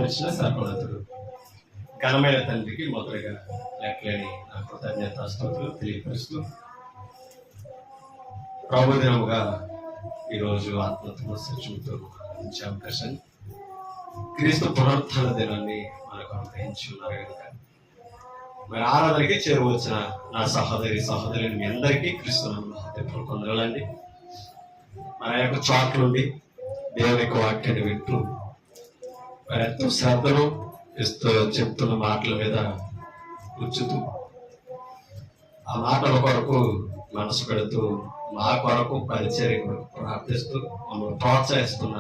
వచ్చిన సర్వోన్నతుడు ఘనమైన తండ్రికి మొదలుగా లెక్కలేని నా కృతజ్ఞత స్తోత్రాలు తెలియపరుస్తూ ప్రభుదినముగా ఈరోజు ఆత్మతో సత్యంతో ఇచ్చే అవకాశం క్రీస్తు పునరుత్థాన దినాన్ని మనకు అనుగ్రహించి ఉన్నారు కనుక మరి ఆరాధనకి చేరువచ్చిన నా సహోదరుని మీ అందరికీ క్రీస్తునామములో హృదయపూర్వక వందనాలండి. మన యొక్క చోట్లుండి దేవుని యొక్క వాక్యాన్ని వింటూ మరి ఎంతో శ్రద్ధను ఇస్తూ చెప్తున్న మాటల మీద ఉంచుతూ ఆ మాటల కొరకు మనసు పెడుతూ మా కొరకు పరిచర్య కొరకు ప్రార్థిస్తూ మమ్మల్ని ప్రోత్సహిస్తున్న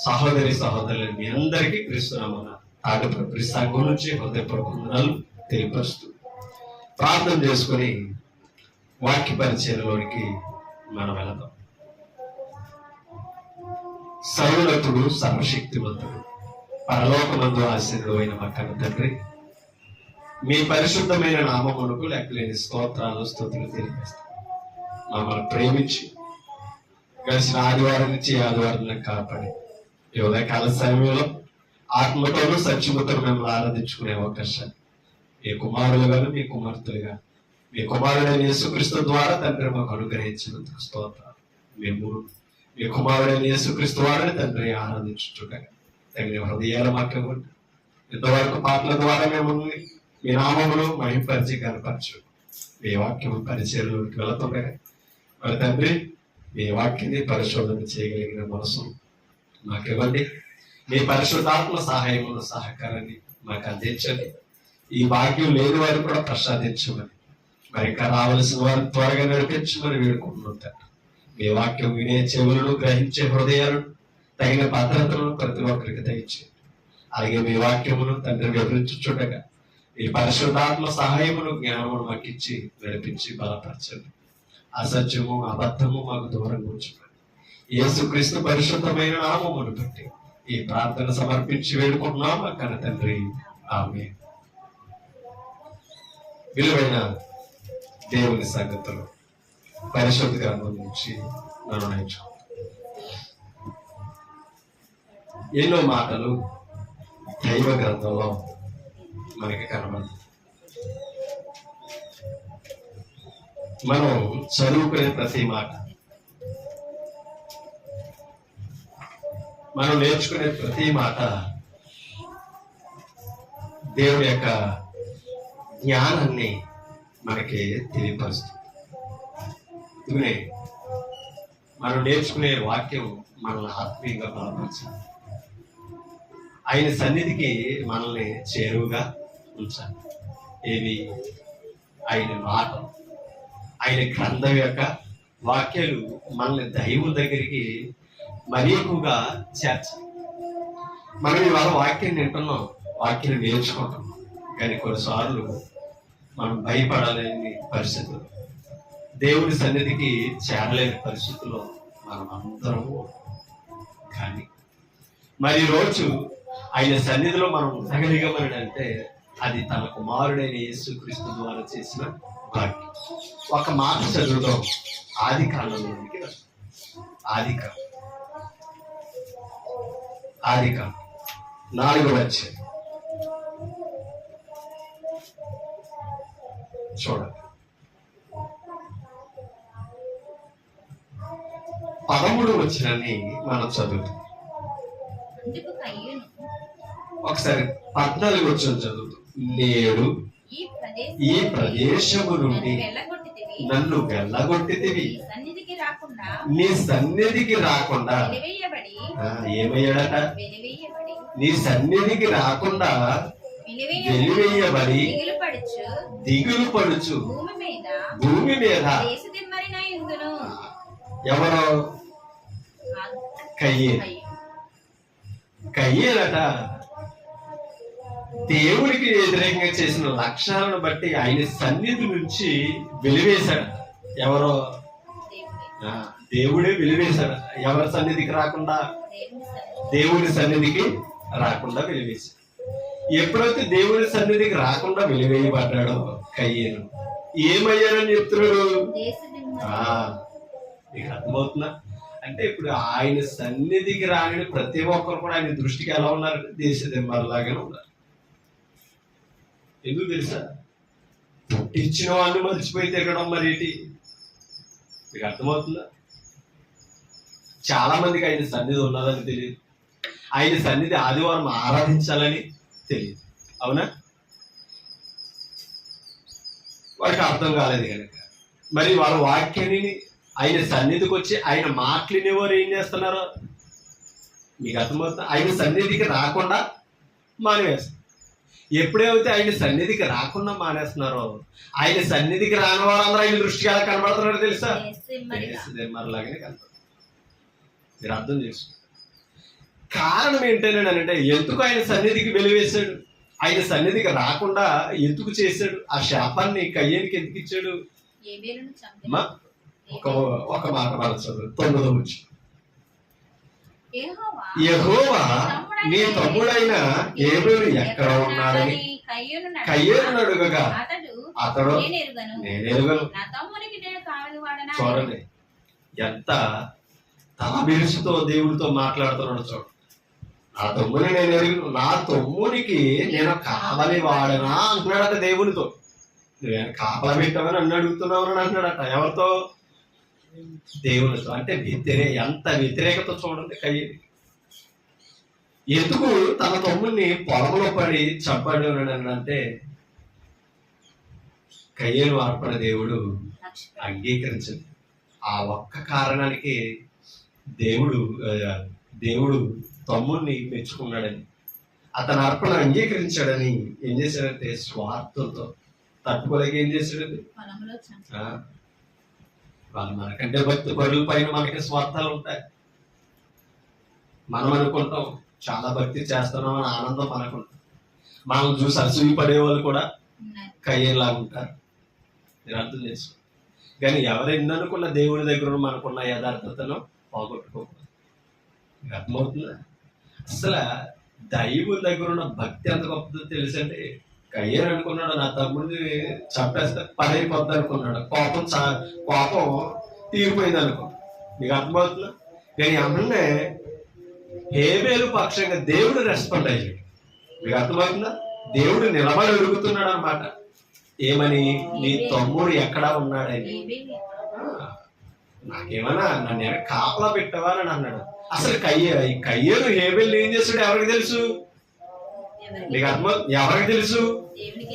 సహోదరులు మీ అందరికీ క్రీస్తునామమున తాటిపత్రి సంఘం నుంచి హృదయపూర్వక వందనాలు తెలియపరుస్తూ ప్రార్థన చేసుకుని వాక్య పరిచర్యలోనికి మనం వెళదాం. సర్వోన్నతుడు సర్వశక్తివంతుడు పరలోకమందు ఆశీనుడు అయిన మా కన్న తండ్రి, మీ పరిశుద్ధమైన నామమునకు లెక్కలేని స్తోత్రాలు స్తుతులు తెలియజేస్తాం. మమ్మల్ని ప్రేమించి గడిచిన ఆదివారం నుంచి ఆదివారం కాపాడి ఈ ఉదయకాల సమయంలో ఆత్మతోనూ సత్యముతో మిమ్మల్ని ఆరాధించుకునే అవకాశాన్ని మీ కుమారులుగాను మీ కుమార్తెలుగా మీ కుమారుడైన యేసుక్రీస్తు ద్వారా తండ్రి మాకు అనుగ్రహించినందుకు స్తోత్రాలు. మేము మీ కుమారుడైన యేసుక్రీస్తు వారిని తండ్రి ఆరాధించుండగా తగిన హృదయాలు మాకు ఇవ్వండి. ఇంతవరకు పాటల ద్వారా మేము మీ నామమును మహింపరిచి కనపరచు. మీ వాక్యము పరిచయంలోకి వెళుతుండగా మరి తండ్రి మీ వాక్యాన్ని పరిశోధన చేయగలిగిన మనసు మాకు ఇవ్వండి. మీ పరిశుద్ధాత్మ సహాయమును సహకారాన్ని మాకు అందించండి. ఈ భాగ్యం లేని వారు కూడా ప్రసాదించమని మరి ఇంకా రావలసిన వారు త్వరగా నడిపించమని వేడుకుంటున్నాం. మీ వాక్యం వినే చెవులను గ్రహించే హృదయాలను తగిన భద్రతలను ప్రతి ఒక్కరికి దయచేయండి. అలాగే మీ వాక్యమును తండ్రి వివరించుచుండగా మీ పరిశుద్ధాత్మ సహాయమును జ్ఞానమును మాకు ఇచ్చి నడిపించి బలపరచండి. అసత్యము అబద్ధము మాకు దూరంగా ఉంచండి. యేసుక్రీస్తు పరిశుద్ధమైన నామమును బట్టి ఈ ప్రార్థన సమర్పించి వేడుకుంటున్నాం మా కన్న తండ్రి, ఆమేన్. విలువైన దేవుని సంగతులు పరిశుద్ధ గ్రంథం నుంచి మనం నేర్చుకుంటాం. ఎన్నో మాటలు దైవ గ్రంథంలో మనకి కనబడతాయి. మనం చదువుకునే ప్రతి మాట, మనం నేర్చుకునే ప్రతి మాట దేవుని యొక్క జ్ఞానాన్ని మనకి తెలియపరుస్తుంది. ఇవే మనం నేర్చుకునే వాక్యం మనల్ని ఆత్మీయంగా బలపరచాలి. ఆయన సన్నిధికి మనల్ని చేరువుగా ఉంచాలి. ఏవి? ఆయన మాటలు, ఆయన గ్రంథం యొక్క వాక్యాలు మనల్ని దైవం దగ్గరికి మరీ ఎక్కువగా చేర్చాలి. మనం ఇవాళ వాక్యాన్ని వింటున్నాం, వాక్యాన్ని నేర్చుకుంటున్నాం, కానీ కొన్నిసార్లు మనం భయపడలేని పరిస్థితులు, దేవుని సన్నిధికి చేరలేని పరిస్థితుల్లో మనం అందరము. కానీ మరి రోజు ఆయన సన్నిధిలో మనం ఉండగలిగామని అంటే అది తన కుమారుడైన యేసుక్రీస్తు ద్వారా చేసిన భాగ్యం. ఒక మాట చదువుతాం, ఆది కాలంలోనికి ఆదికాండం 4వ అధ్యాయం చూడండి. 13వ వచనాన్ని మనం చదువుతాం. ఒకసారి 14వ వచనం చదువుతాం. నేడు ఈ ప్రదేశము నుండి నన్ను వెళ్ళగొట్టితివి, నీ సన్నిధికి రాకుండా ఏమయ్యాడట? నీ సన్నిధికి రాకుండా వెలివేయబడి దిగులు పడుచు భూమి మీద. ఎవరో? కయ్యేలట. దేవుడికి వ్యతిరేకంగా చేసిన లక్షణాలను బట్టి ఆయన సన్నిధి నుంచి వెలివేశాడు. ఎవరో? దేవుడే వెలివేశాడు. ఎవరి సన్నిధికి రాకుండా? దేవుని సన్నిధికి రాకుండా వెలివేశాడు. ఎప్పుడైతే దేవుని సన్నిధికి రాకుండా వెలివేయబడ్డాడో కయ్యేను, ఏమయ్యారని చెప్తున్నాడు? మీకు అర్థమవుతుందా? అంటే ఇప్పుడు ఆయన సన్నిధికి రాని ప్రతి ఒక్కరు కూడా ఆయన దృష్టికి ఎలా ఉన్నారు? దేశదిమ్మలాగానే ఉన్నారు. ఎందుకు తెలుసా? పుట్టించిన వాళ్ళు మర్చిపోయి తిరగడం మరి ఏంటి? మీకు అర్థమవుతుందా? చాలా మందికి ఆయన సన్నిధి ఉన్నదని తెలియదు. ఆయన సన్నిధి ఆదివారం ఆరాధించాలని తెలియదు. అవునా? వాడికి అర్థం కాలేదు కనుక మరి వాళ్ళ వాక్యాన్ని ఆయన సన్నిధికి వచ్చి ఆయన మాట్లాడినవారు ఏం చేస్తున్నారు? మీకు అర్థమవుతుంది? ఆయన సన్నిధికి రాకుండా మానేస్తారు. ఎప్పుడైతే ఆయన సన్నిధికి రాకుండా మానేస్తున్నారో ఆయన సన్నిధికి రాని వారందరూ ఆయన దృష్టికి ఎలా కనబడుతున్నారో తెలుసా? మరలాగానే కనబడుతుంది. మీరు అర్థం చేసుకో. కారణం ఏంటంటే ఎందుకు ఆయన సన్నిధికి వెలివేశాడు? ఆయన సన్నిధికి రాకుండా ఎందుకు చేశాడు? ఆ శాపాన్ని కయ్యేనికి ఎందుకు ఇచ్చాడు? ఒక మాట మన చదువు 9వ వచనం. యెహోవా నీ తమ్ముడైన హేబెలు ఎక్కడ ఉన్నాడని కయ్యేనును అడుగగా అతడు నేనెరుగను. చూడండి ఎంత తలబిరుసుతో దేవుడితో మాట్లాడుతున్నాడు. చూడండి, నా తమ్ముని నేను ఎరుగును, నా తమ్మునికి నేను కావలి వాడనా అంటున్నాడట దేవునితో. నువ్వేనా కాపలా పెట్టావని నన్ను అడుగుతున్నావు అని అంటున్నాడట. ఎవరితో? దేవునితో. అంటే ఎంత వ్యతిరేకత చూడండి కయ్యేది. ఎందుకు తన తమ్ముడిని పొలంలో పడి చంపాడు అని అంటే కయ్యేను అర్పణ దేవుడు అంగీకరించింది. ఆ ఒక్క కారణానికి దేవుడు తమ్ముడిని మెచ్చుకున్నాడని, అతని అర్పణ అంగీకరించాడని ఏం చేశాడంటే స్వార్థంతో తట్టుకోలేక ఏం చేశాడండి? వాళ్ళు మనకంటే భక్తి పరుల పైన మనకి స్వార్థాలు ఉంటాయి. మనం అనుకుంటాం చాలా భక్తి చేస్తున్నాం అని ఆనందం మనకుంటాం. మనం చూసి అసూయ పడే వాళ్ళు కూడా కయ్యేలాగా ఉంటారు. మీరు అర్థం చేసుకో. కానీ ఎవరెన్ని అనుకున్న దేవుడి దగ్గర మనకున్న యథార్థతను పోగొట్టుకోకూడదు. అర్థమవుతుందా? అసలు దైవం దగ్గర ఉన్న భక్తి ఎంత గొప్పదో తెలుసండి. కయ్యేరు అనుకున్నాడు నా తమ్ముడిని చంపేస్తే పని అయిపోద్ది అనుకున్నాడు. కోపం తీరిపోయింది అనుకో. మీకు అర్థమవుతుందా? కానీ అమ్మనే హేబేలు పక్షంగా దేవుడు రెస్పాండ్ అయ్యాడు. మీకు అర్థమవుతుందా? దేవుడు నిలబడి అడుగుతున్నాడు అన్నమాట. ఏమని? నీ తమ్ముడు ఎక్కడా ఉన్నాడని. నాకేమన్నా నన్ను కాపలా పెట్టవా అని అన్నాడు. అసలు కయ్యేరు హేబేలు ఏం చేస్తాడు ఎవరికి తెలుసు? నీకు అర్థం? ఎవరికి తెలుసు?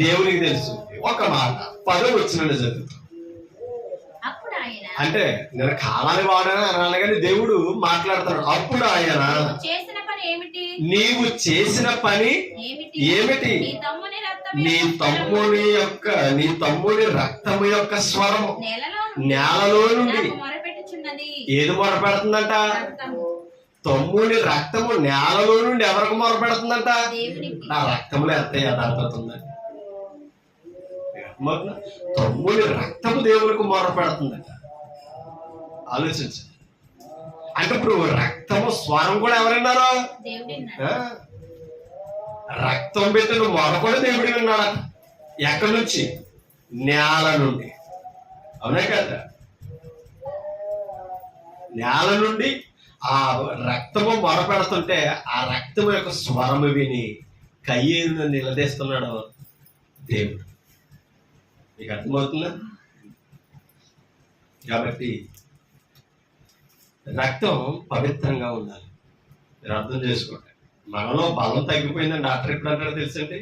దేవునికి తెలుసు. ఒక మాట 10వ వచనంలో చదువుతాం. అంటే నేను కావాలి వాడని అనాలి కానీ దేవుడు మాట్లాడుతున్నాడు. అప్పుడు ఆయన నీవు చేసిన పని ఏమిటి? నీ తమ్ముని రక్తము యొక్క స్వరము నేలలో నుండి ఏది మొరపెడుతుందంట? తమ్ముని రక్తము నేలలో నుండి ఎవరికి మొరపెడుతుందంట? నా రక్తంలో ఎంత యథార్థత ఉందండి. తమ్ముని రక్తము దేవునికి మొరపెడుతుందట. ఆలోచించండి. అంటే ఇప్పుడు రక్తము స్వరం కూడా ఎవరన్నారో? రక్తం పెట్టిన మొర కూడా దేవుడి విన్నాడా? ఎక్కడి నుంచి? నేల నుండి. అవునా కదా? నేల నుండి ఆ రక్తము మొరపెడుతుంటే ఆ రక్తము యొక్క స్వరము విని కయ్యేరును నిలదీస్తున్నాడు దేవుడు. మీకు అర్థమవుతుందా? కాబట్టి రక్తం పవిత్రంగా ఉండాలి. మీరు అర్థం చేసుకోండి. మనలో బలం తగ్గిపోయిందని డాక్టర్ ఎప్పుడు అంటారో తెలుసండి?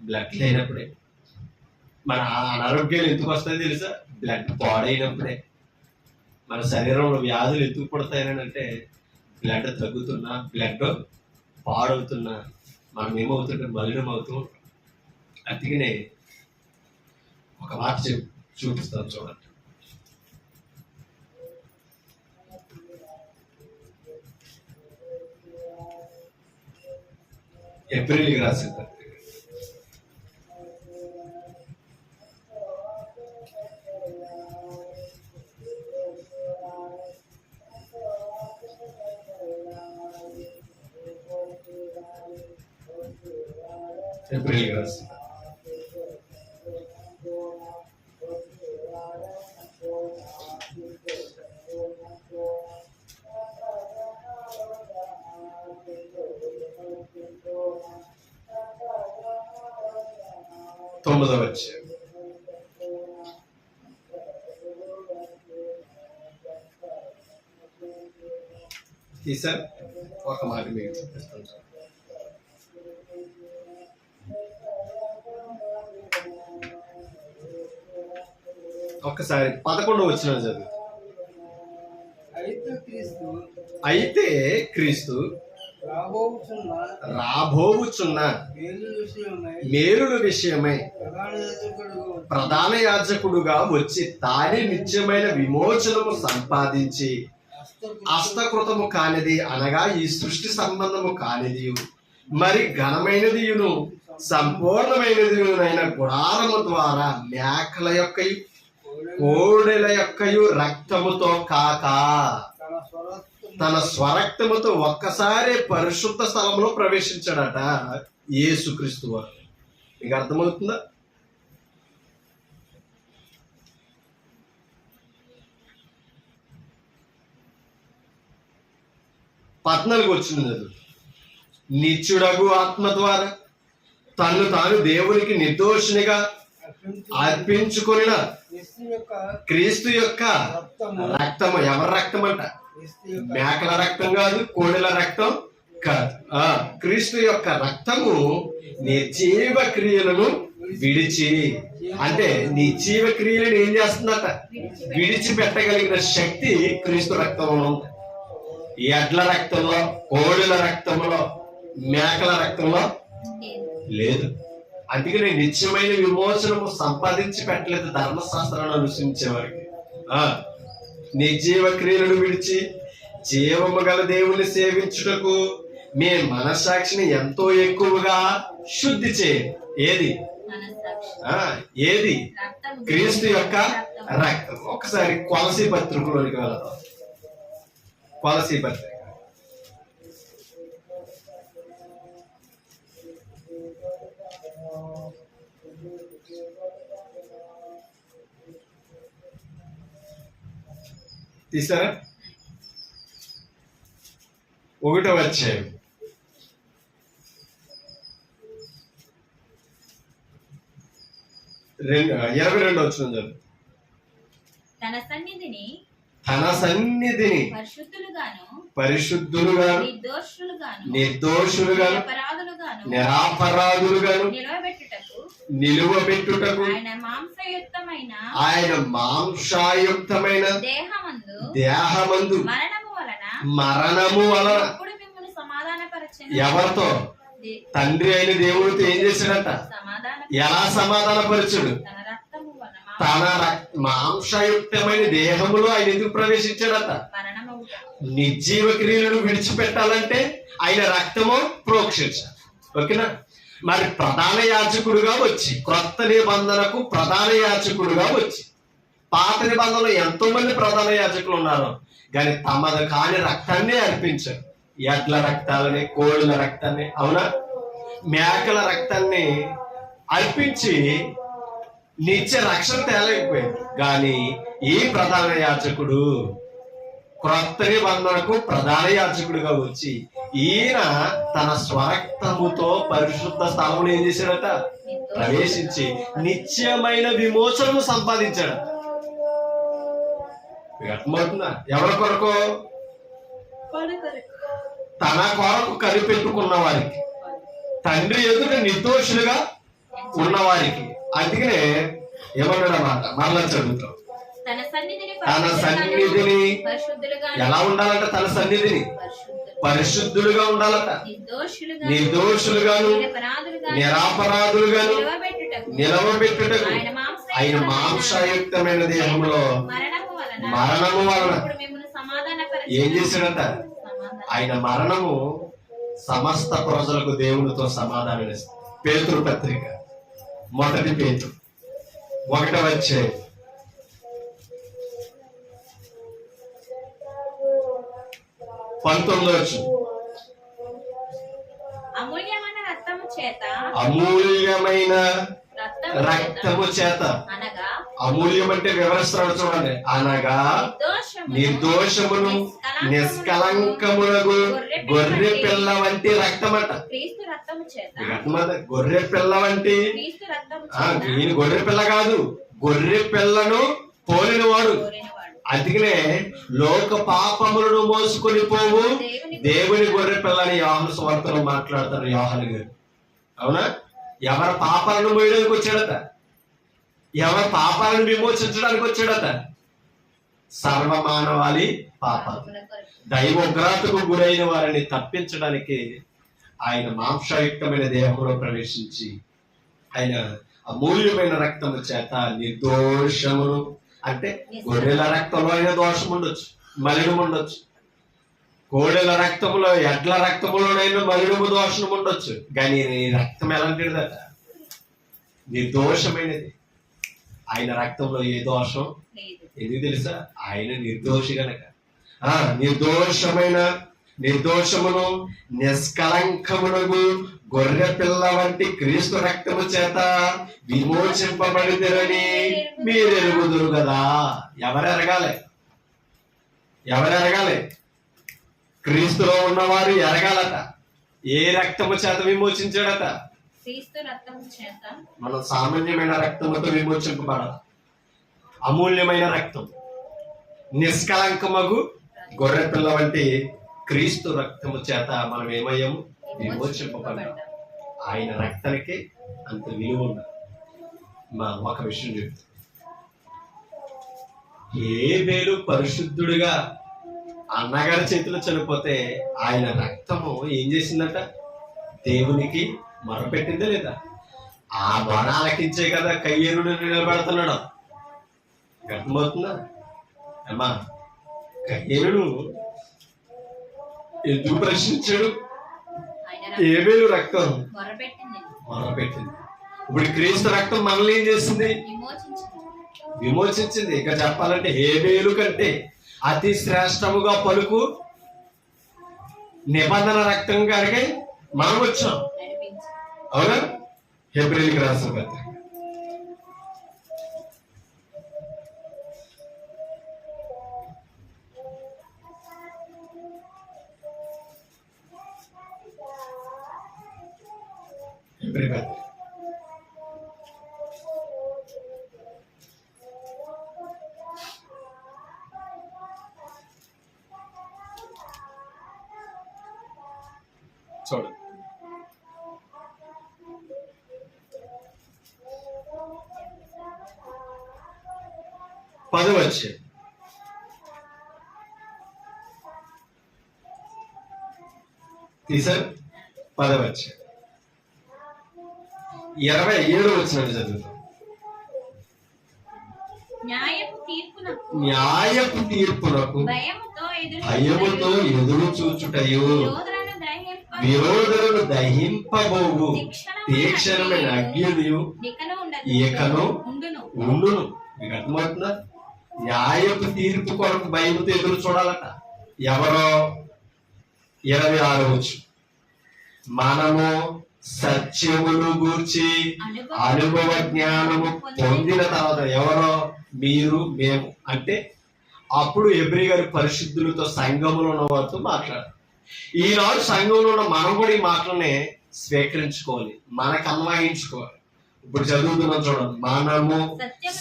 బ్లడ్ లేనప్పుడే. మన అనారోగ్యాలు ఎందుకు వస్తాయో తెలుసా? బ్లడ్ పాడైనప్పుడే. మన శరీరంలో వ్యాధులు ఎందుకు పడతాయని అంటే బ్లడ్ తగ్గుతున్నా, బ్లడ్ పాడవుతున్నా మనం ఏమవుతుంటే మలినం అవుతూ ఉంటాం. అందుకనే ఒక మాట చూపిస్తాను చూడండి. ఏప్రిల్కి రాసిన పత్రిక ఏప్రిల్కి రాసిన 9వ అధ్యాయం. ఈసారి ఒక మాట మీకు చూపిస్తాను. ఒక్కసారి 11వ వచనం చదువు. అయితే క్రీస్తు రాబోవుచున్న మేలుల విషయమై ప్రధాన యాజకుడుగా వచ్చి తానే నిత్యమైన విమోచనము సంపాదించి హస్తకృతము కానిది అనగా ఈ సృష్టి సంబంధము కానిది మరి ఘనమైనదియును సంపూర్ణమైనదియునైన గుడారము ద్వారా మేకల యొక్కయు కోడెల యొక్కయు రక్తముతో కాక తన స్వరక్తముతో ఒక్కసారి పరిశుద్ధ స్థలంలో ప్రవేశించాడట యేసుక్రీస్తు వారు. మీకు అర్థమవుతుందా? పద్నాలుగు వచ్చింది. నిత్యుడగు ఆత్మ ద్వారా తను తాను దేవునికి నిర్దోషినిగా అర్పించుకొనిన క్రీస్తు యొక్క రక్తము. ఎవరి రక్తం అంట? మేకల రక్తం కాదు, కోడెల రక్తం కాదు. క్రీస్తు యొక్క రక్తము నిర్జీవ క్రియలను విడిచి, అంటే నిర్జీవ క్రియలను ఏం చేస్తుందట? విడిచిపెట్టగలిగిన శక్తి క్రీస్తు రక్తంలో ఉంది. ఎడ్ల రక్తంలో, కోడెల రక్తంలో, మేకల రక్తంలో లేదు. అందుకని నిత్యమైన విమోచనము సంపాదించి పెట్టలేదు ధర్మశాస్త్రాన్ని అనుసరించే వారికి. నిర్జీవ క్రియలను విడిచి జీవము గల దేవుని సేవించుటకు మీ మనస్సాక్షిని ఎంతో ఎక్కువగా శుద్ధి చేయండి. ఏది? ఏది? క్రీస్తు యొక్క రక్తం. ఒకసారి కొలసీ పత్రికలోనికి వెళదాం. కొలసీ పత్రిక తీసారా? 1వ అధ్యాయం 22వ వచనం. తన సన్నిధిని పరిశుద్ధులుగాను నిర్దోషులుగాను నిరపరాధులుగాను నిలువబెట్టుటకు ఆయన మాంసాయుక్తమైన దేహమందు మరణము వలన ఎవరితో? తండ్రి అయిన దేవుడితో ఏం చేశాడట? ఎలా సమాధానపరచుడు? తన మాంసయుక్తమైన దేహములో ఆయన ఎందుకు ప్రవేశించాడట? నిర్జీవ క్రియలను విడిచిపెట్టాలంటే ఆయన రక్తము ప్రోక్షించాలి. ఓకేనా? మరి ప్రధాన యాజకుడుగా వచ్చి, క్రొత్త నిబంధనకు ప్రధాన యాజకుడుగా వచ్చి, పాత నిబంధనలో ఎంతో మంది ప్రధాన యాజకులు ఉన్నారు, కానీ తమది కాని రక్తాన్ని అర్పించారు. ఎడ్ల రక్తాలని, కోళ్ళ రక్తాన్ని, అవునా, మేకల రక్తాన్ని అర్పించి నిత్య రక్షణ తేలేకపోయాడు. కానీ ఈ ప్రధాన యాజకుడు క్రొత్త నిబంధనకు ప్రధాన యాజకుడిగా వచ్చి ఈయన తన స్వరక్తముతో పరిశుద్ధ స్థలమును ఏం చేశాడట? ప్రవేశించి నిత్యమైన విమోచనను సంపాదించాడు. అర్థమవుతుందా? ఎవరి కొరకు? తన కొరకు కనిపెట్టుకున్న వారికి, తండ్రి ఎదుట నిర్దోషులుగా ఉన్నవారికి. అందుకనే ఏమన్నాడు అన్నమాట? మరలా చదువుతాం. తన సన్నిధిని ఎలా ఉండాలంట? తన సన్నిధిని పరిశుద్ధులుగా ఉండాలట, నిర్దోషులుగాను నిరపరాధులుగాను నిలవబెట్టుటకు ఆయన మాంసయుక్తమైన దేహంలో మరణము వలన ఏం చేశాడట? ఆయన మరణము సమస్త ప్రజలకు దేవునితో సమాధానం ఇస్తుంది. పేతురు పత్రిక 1 పేతురు 1వ అధ్యాయం 19వ వచనం. అమూల్యమైన రక్తము చేత అమూల్యం అంటే వివరిస్తున్నాడు చూడండి. అనగా నిర్దోషమును నిష్కలంకమునకు గొర్రె పిల్ల వంటి రక్తం అంట. క్రీస్తు రక్తము చేత గొర్రె పిల్ల వంటి క్రీస్తు రక్తము ఈయన గొర్రె పిల్ల కాదు, గొర్రె పిల్లను పోలినవాడు. అందుకనే లోక పాపములను మోసుకొని పోవు దేవుని గొర్రె పిల్లని యోహాను సువార్తలో మాట్లాడతారు యోహాను గారు. అవునా? ఎవరి పాపాలను మోయడానికి వచ్చాడట, ఎవరి పాపాలను విమోచించడానికి వచ్చాడట. సర్వమానవాళి పాపాలు, దైవ ఉగ్రతకు గురైన వారిని తప్పించడానికి ఆయన మాంసయుక్తమైన దేహంలో ప్రవేశించి ఆయన అమూల్యమైన రక్తము చేత నిర్దోషమును, అంటే గొర్రెల రక్తంలో అయినా దోషం ఉండొచ్చు, మలినం ఉండొచ్చు. కోడెల రక్తములో, ఎడ్ల రక్తములోనైనా మలినము దోషం ఉండొచ్చు. కానీ ఈ రక్తం ఎలాంటిదట? నిర్దోషమైనది. ఆయన రక్తంలో ఏ దోషం ఎందుకు తెలుసా? ఆయన నిర్దోషి గనక. నిర్దోషమును నిష్కలంకమునకు గొర్రె పిల్ల వంటి క్రీస్తు రక్తము చేత విమోచింపబడిదరని మీరు ఎరుగుదురు కదా. ఎవరెరగాలి? క్రీస్తులో ఉన్నవారు ఎరగాలట. ఏ రక్తము చేత విమోచించాడట? క్రీస్తు రక్తము చేత. మనం సామాన్యమైన రక్తముతో విమోచింపబడాలి. అమూల్యమైన రక్తం, నిష్కలంకమగు గొర్రె పిల్ల వంటి క్రీస్తు రక్తము చేత మనం ఏమయ్యాము? విమోచింపబడ్డాం. ఆయన రక్తానికి అంత విలువ ఉన్నది. ఒక విషయం చెప్తా. హేబేలు పరిశుద్ధుడిగా అన్నగారి చేతిలో చనిపోతే ఆయన రక్తము ఏం చేసిందట? దేవునికి మొరపెట్టిందే లేదా? ఆ మొర ఆలకించే కదా కయ్యేరుడు నిలబెడుతున్నాడు. అర్థమవుతుందా అమ్మా? కయ్యేరుడు ఎందుకు ప్రశ్నించాడు? హేబేలు రక్తం మొరపెట్టింది. ఇప్పుడు క్రీస్తు రక్తం మనల్ని ఏం చేసింది? విమోచించింది. ఇక చెప్పాలంటే హేబేలు కంటే అతి శ్రేష్టముగా పలుకు నిబంధన రక్తం గారికి మనం వచ్చాం. అవునా? హెబ్రీయులకు రాసిన పత్రిక చూడండి. పదవచ్చి తీసారు. 27 వచ్చినట్టు చదువుతాం. న్యాయపు తీర్పునకు భయముతో ఎదురు చూచుటయు విరోధులను దహింపబోవు తీక్షణమైన అగ్నియు ఇకను ఉండును. మీకు అర్థమవుతుందా? న్యాయపు తీర్పు కొరకు భయముతో ఎదురు చూడాలట. ఎవరో 26 వచ్చు. మనము సత్యమును గూర్చి అనుభవ జ్ఞానము పొందిన తర్వాత, ఎవరో మీరు మేము అంటే అప్పుడు హెబ్రీ గారి పరిశుద్ధులతో సంఘములో ఉన్న వారితో మాట్లాడారు. ఈనాడు సంఘంలో ఉన్న మనం కూడా ఈ మాటలనే స్వీకరించుకోవాలి, మనకు అన్వయించుకోవాలి. ఇప్పుడు చదువుతున్నాం చూడండి. మనము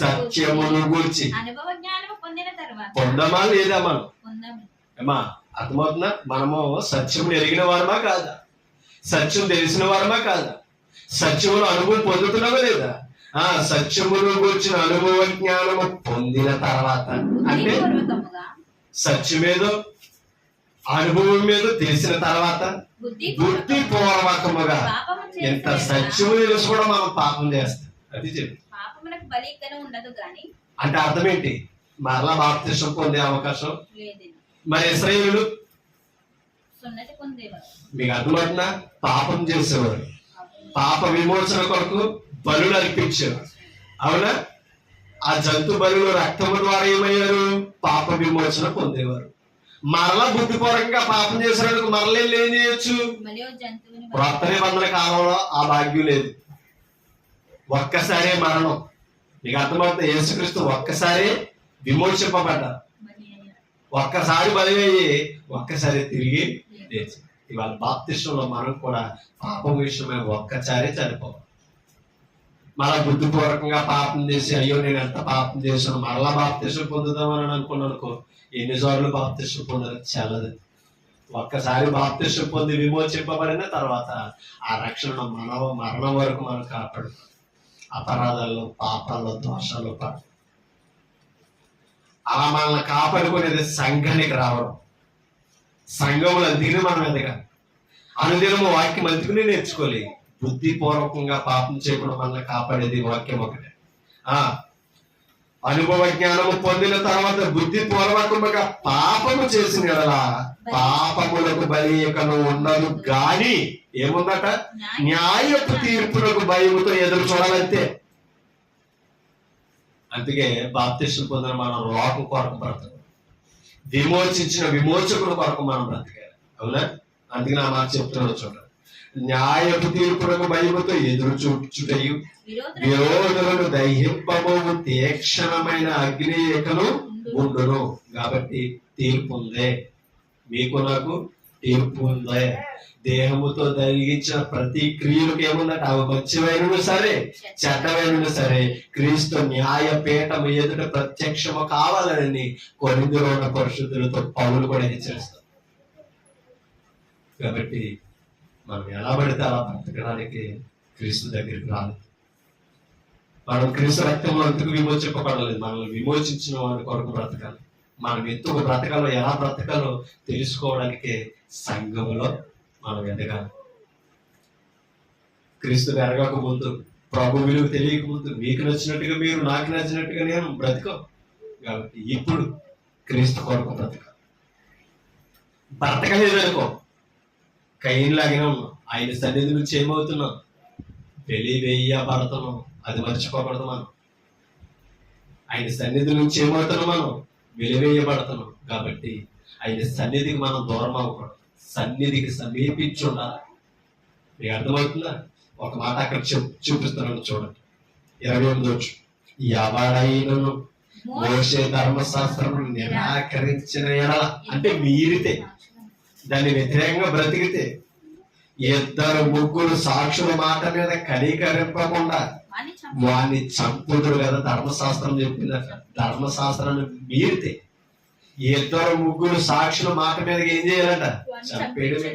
సత్యమును గూర్చి పొందమా లేదా? మనం ఏమా అర్థమవుతుందా? మనము సత్యమును ఎరిగిన వారమా కాదా? సత్యం తెలిసిన వారమా కాదా? సత్యమును అనుభవం పొందుతున్నామా లేదా? సత్యమును గురించిన అనుభవ జ్ఞానము పొందిన తర్వాత అంటే సత్యమేదో అనుభవం మీద తెలిసిన తర్వాత బుద్ధి పూర్వకముగా ఎంత సత్యము తెలుసు కూడా మనం పాపం చేస్తాం. అది చెప్పి అంటే అర్థం ఏంటి? మరలా బాప్తిసం పొందే అవకాశం మరి ఇశ్రాయేలు మీకు అర్థమవుతుందా? పాపం చేసేవారు, పాప విమోచన కొరకు బలులు అర్పించారు. అవునా? ఆ జంతు బలులు రక్తము ద్వారా ఏమయ్యారు? పాప విమోచన పొందేవారు. మరలా బుద్ధిపూర్వకంగా పాపం చేసినందుకు మరలా ఏం చేయొచ్చు? క్రొత్త నిబంధన కాలంలో ఆ భాగ్యం లేదు. ఒక్కసారే మరణం. మీకు అర్థమవుతుంది, యేసుక్రీస్తు ఒక్కసారి విమోచింపబడ్డారు, ఒక్కసారి బలివేయి, ఒక్కసారి తిరిగి లేచి. ఇవాళ బాప్తిస్మంలో మనం కూడా పాపం విషయమే ఒక్కసారి చనిపోవాలి. మళ్ళా బుద్ధిపూర్వకంగా పాపం చేసి అయ్యో నేను ఎంత పాపం చేశాను మరలా బాప్తిస్మం పొందుదామని అనుకున్నాను అనుకో, ఎన్నిసార్లు బాప్తిస్మం పొందాలి చల్లదు. ఒక్కసారి బాప్తిస్మం పొంది విమోచింపబడిన తర్వాత ఆ రక్షణ మరణం వరకు మనం కాపాడు. అపరాధాల్లో, పాపాల్లో, దోషాల్లో పడు. అలా మనల్ని కాపాడుకునేది సంఘానికి రావడం, సంఘంలో దిగి మనం ఎదగాలి. అనుదినము వాక్యం అందుకుని నేర్చుకోవాలి. బుద్ధిపూర్వకంగా పాపం చేయకుండా మనల్ని కాపాడేది వాక్యం ఒకటే. అనుభవ జ్ఞానము పొందిన తర్వాత బుద్ధిపూర్వకముగా పాపము చేసిన యెడల పాపములకు బలియకను ఉండదు గాని ఏముందట, న్యాయపు తీర్పులకు భయముతో ఎదురు చూడాలంతే. అందుకే బాప్తిస్మం పొందిన మనం లోకం కొరకు బ్రతకాలి, విమోచించిన విమోచకుడు కొరకు మనం బ్రతకాలి. అవునా? అందుకే నా మాట చెప్తున్నాడు చూడండి, న్యాయపు తీర్పులకు భయముతో ఎదురు చూచుటయు విరోధులను దహింపబోవు తీక్షణమైన అగ్నియకను ఉండును. కాబట్టి తీర్పు ఉందే, మీకు నాకు తీర్పు ఉందే. దేహముతో జరిగించిన ప్రతి క్రియలకు ఏముందట, అవి మంచివైనను సరే చెడ్డవైనను సరే క్రీస్తు న్యాయపీఠం ఎదుట ప్రత్యక్షము కావాలని కొరింథీయులో ఉన్న పరిశుద్ధులతో పౌలు కూడా హెచ్చరిస్తారు. కాబట్టి మనం ఎలా పడితే అలా బ్రతకడానికి క్రీస్తు దగ్గరికి రాలేదు. మనం క్రీస్తు రక్తంలో ఎందుకు విమోచింపబడలేదు, మనల్ని విమోచించిన వాడి కొరకు బ్రతకాలి. మనం ఎందుకు బ్రతకాలో, ఎలా బ్రతకాలో తెలుసుకోవడానికి సంఘంలో మనం ఎదగాలి. క్రీస్తు ఎరగక ముందు, ప్రభు విలువ తెలియక ముందు మీకు నచ్చినట్టుగా మీరు, నాకు నచ్చినట్టుగా నేను బ్రతకం. కాబట్టి ఇప్పుడు క్రీస్తు కొరకు బ్రతకాలి. బ్రతకలేదనుకో కయ్యలాగానే ఉన్నాం. ఆయన సన్నిధి నుంచి ఏమవుతున్నాం, వెలివేయబడుతున్నాం. అది మర్చిపోకూడదు. మనం ఆయన సన్నిధి నుంచి ఏమవుతున్నాం, మనం వెలివేయబడుతున్నాం. కాబట్టి ఆయన సన్నిధికి మనం దూరం అవ్వకూడదు, సన్నిధికి సమీపించి ఉండాలి. మీకు అర్థమవుతుందా? ఒక మాట అక్కడ చూపిస్తున్నాను చూడండి, 28 ఎవడైనను మోషే ధర్మశాస్త్రం నిరాకరించిన ఎడల, అంటే మీరితే దాన్ని వ్యతిరేకంగా బ్రతికితే, 2-3 సాక్షుల మాట మీద కనికరింపకుండా వాడిని చంపుదురు కదా ధర్మశాస్త్రం చెప్పిందట. ధర్మశాస్త్రాన్ని మీరితే 2-3 సాక్షుల మాట మీద ఏం చేయాలంట, చంపేయడమే.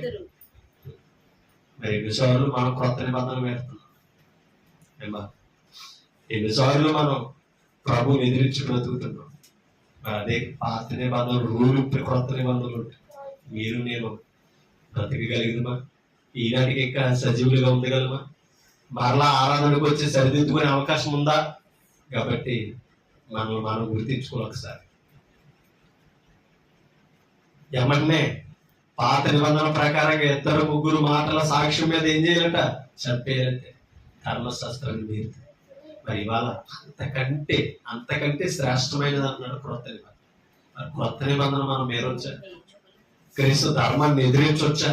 మరి ఎన్నిసార్లు మనం కొత్త నిబంధనలు పెడుతున్నాం, ఎన్నిసార్లు మనం ప్రభుని ఎదిరించి బ్రతుకుతున్నాం. మరి అదే పాత నిబంధనలు రూలు, కొత్త నిబంధనలు ఉంటాయి. మీరు నేను బ్రతకగలిగినమా? ఈనాటికి ఇంకా సజీవులుగా ఉండగలమా? మరలా ఆరాధనకు వచ్చి సరిదిద్దుకునే అవకాశం ఉందా? కాబట్టి మనం గుర్తించుకోవాలి ఒకసారి. ఎమ్మటనే పాత నిబంధనల ప్రకారంగా 2-3 మాటల సాక్ష్యం మీద ఏం చేయాలంట, చంపేయాలంటే ధర్మశాస్త్రాన్ని మీరు. మరి ఇవాళ అంతకంటే శ్రేష్టమైనది అంటున్నాడు క్రొత్త నిబంధన. మరి క్రొత్త నిబంధన మనం మేరొచ్చా? క్రీస్తు ధర్మాన్ని ఎదిరించవచ్చా?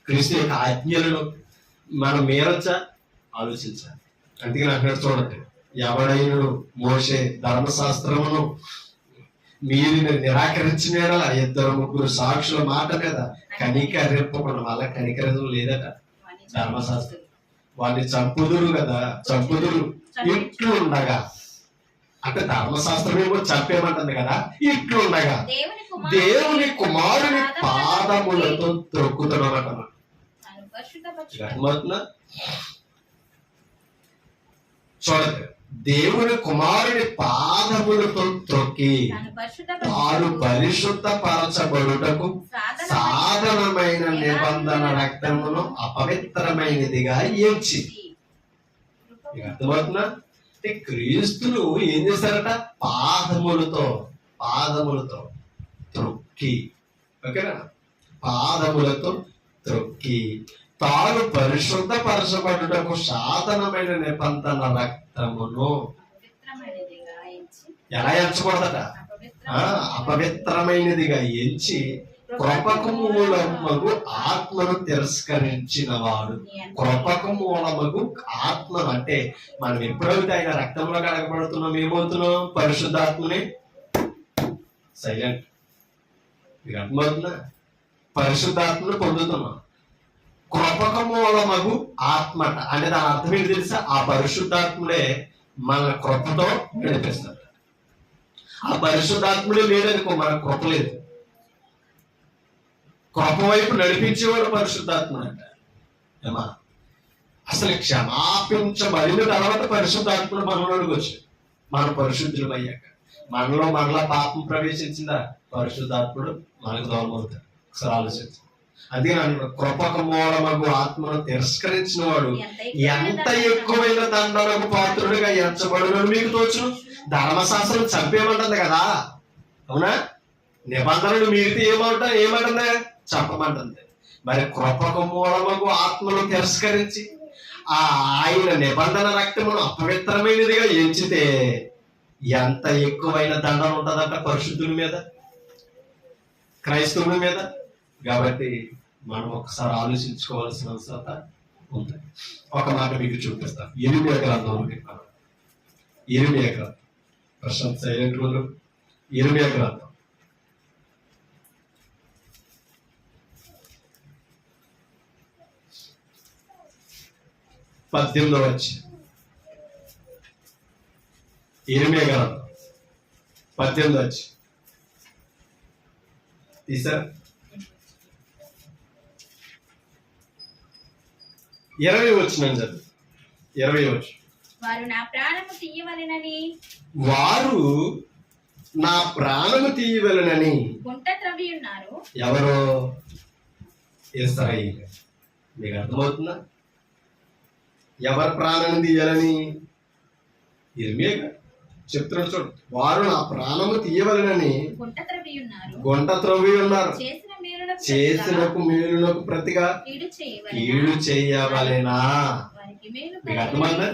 క్రీస్తు యొక్క ఆజ్ఞలను మనం మేరొచ్చా? ఆలోచించాలి. అందుకే నాకు చూడండి, ఎవడైనా మోషే ధర్మశాస్త్రమును మీరు నిరాకరించిన 2-3 సాక్షుల మాట మీద కనికరింపకుండా, మళ్ళా కనికరించడం లేదట ధర్మశాస్త్రం. వాడిని చంపుదురు కదా, చంపుదురు ఇట్లు ఉండగా, అంటే ధర్మశాస్త్రం ఏమో చంపేమంటుంది కదా, ఇట్లు ఉండగా దేవుని కుమారుని పాదములతో త్రొక్కుతున్నాడట. చూడండి, దేవుని కుమారుని పాదములతో త్రొక్కి వారు పరిశుద్ధపరచబడుటకు సాధనమైన నిబంధన రక్తమును అపవిత్రమైనదిగా ఎంచి. అర్థమవుతున్నా? అంటే క్రీస్తును ఏం చేశారట, పాదములతో త్రొక్కి, ఓకేనా, పాదములతో త్రొక్కి తాను పరిశుద్ధపరచబడుటకు సాధనమైన నిబంధన రక్తమును ఎలా ఎంచకూడదట, అపవిత్రమైనదిగా ఎంచి కృపకు మూలమగు ఆత్మను తిరస్కరించిన వాడు. కృపకు మూలమగు ఆత్మను అంటే మనం ఎప్పుడైతే ఆయన రక్తంలో కడగబడుతున్నాం ఏమవుతున్నాం? పరిశుద్ధాత్మని సైలెంట్ మీకు అర్థమవుతుందా? పరిశుద్ధాత్మను పొందుతున్నాం. కృపకు మూలమగు ఆత్మ అంటే దాని అర్థం ఏంటి తెలుసా? ఆ పరిశుద్ధాత్ముడే మన కృపతో నడిపిస్తాడు. ఆ పరిశుద్ధాత్ముడే లేదనుకో మన కృప లేదు. కృప వైపు నడిపించేవాడు పరిశుద్ధాత్ముడు అంట. ఏమా అసలు క్షమాపించబడిన తర్వాత పరిశుద్ధాత్ముడు మనలోకి వచ్చాడు. మన పరిశుద్ధులు అయ్యాక మనలో మరలా పాపం ప్రవేశించిందా పరిశుద్ధాత్ముడు మనకు దూరం అవుతాడు. ఒకసారి ఆలోచించు. అందుకే నన్ను కృపకు మూలమగు ఆత్మను తిరస్కరించిన వాడు ఎంత ఎక్కువైన దండనకు పాత్రుడిగా ఎంచబడునని మీకు తోచును. ధర్మశాస్త్రం చంపేయమంటుంది కదా, అవునా? నిబంధనలు మీరితే ఏమంటుంది? చంపమంటుంది. మరి కృపకు మూలమగు ఆత్మను తిరస్కరించి ఆయన నిబంధన రక్తమును అపవిత్రమైనదిగా ఎంచితే ఎంత ఎక్కువైన దండన ఉంటుందంట పరిశుద్ధుల మీద, క్రైస్తవుల మీద. కాబట్టి మనం ఒకసారి ఆలోచించుకోవాల్సిన అవసరం ఉంది. ఒక మాట మీకు చూపిస్తాను. ఇరిమియా గ్రంథంలో చెప్పాను. ఇరిమియా గ్రంథం ప్రశాంత్ సైలెంట్ రూల్. ఇరిమియా గ్రంథం 18వ అధ్యాయం. ఇరిమియా గ్రంథం 18వ అధ్యాయం తీసారా? 20 వచనం చదువు. 20 వచనం. వారు నా ప్రాణము తీయవలెనని గుంట త్రవ్వి ఉన్నారు. ఎవరు? ఇశ్రాయేలు. మీకు అర్థమవుతుందా? ఎవరు ప్రాణాన్ని తీయాలని? ఇర్మియా చెప్తున్నాడు. చూడు, వారు నా ప్రాణము తీయవలెనని గుంట త్రవ్వి ఉన్నారు. చేసినకు మేలునకు ప్రతిగా కీడు చేయవలెనా? మీకు అర్థమైందా?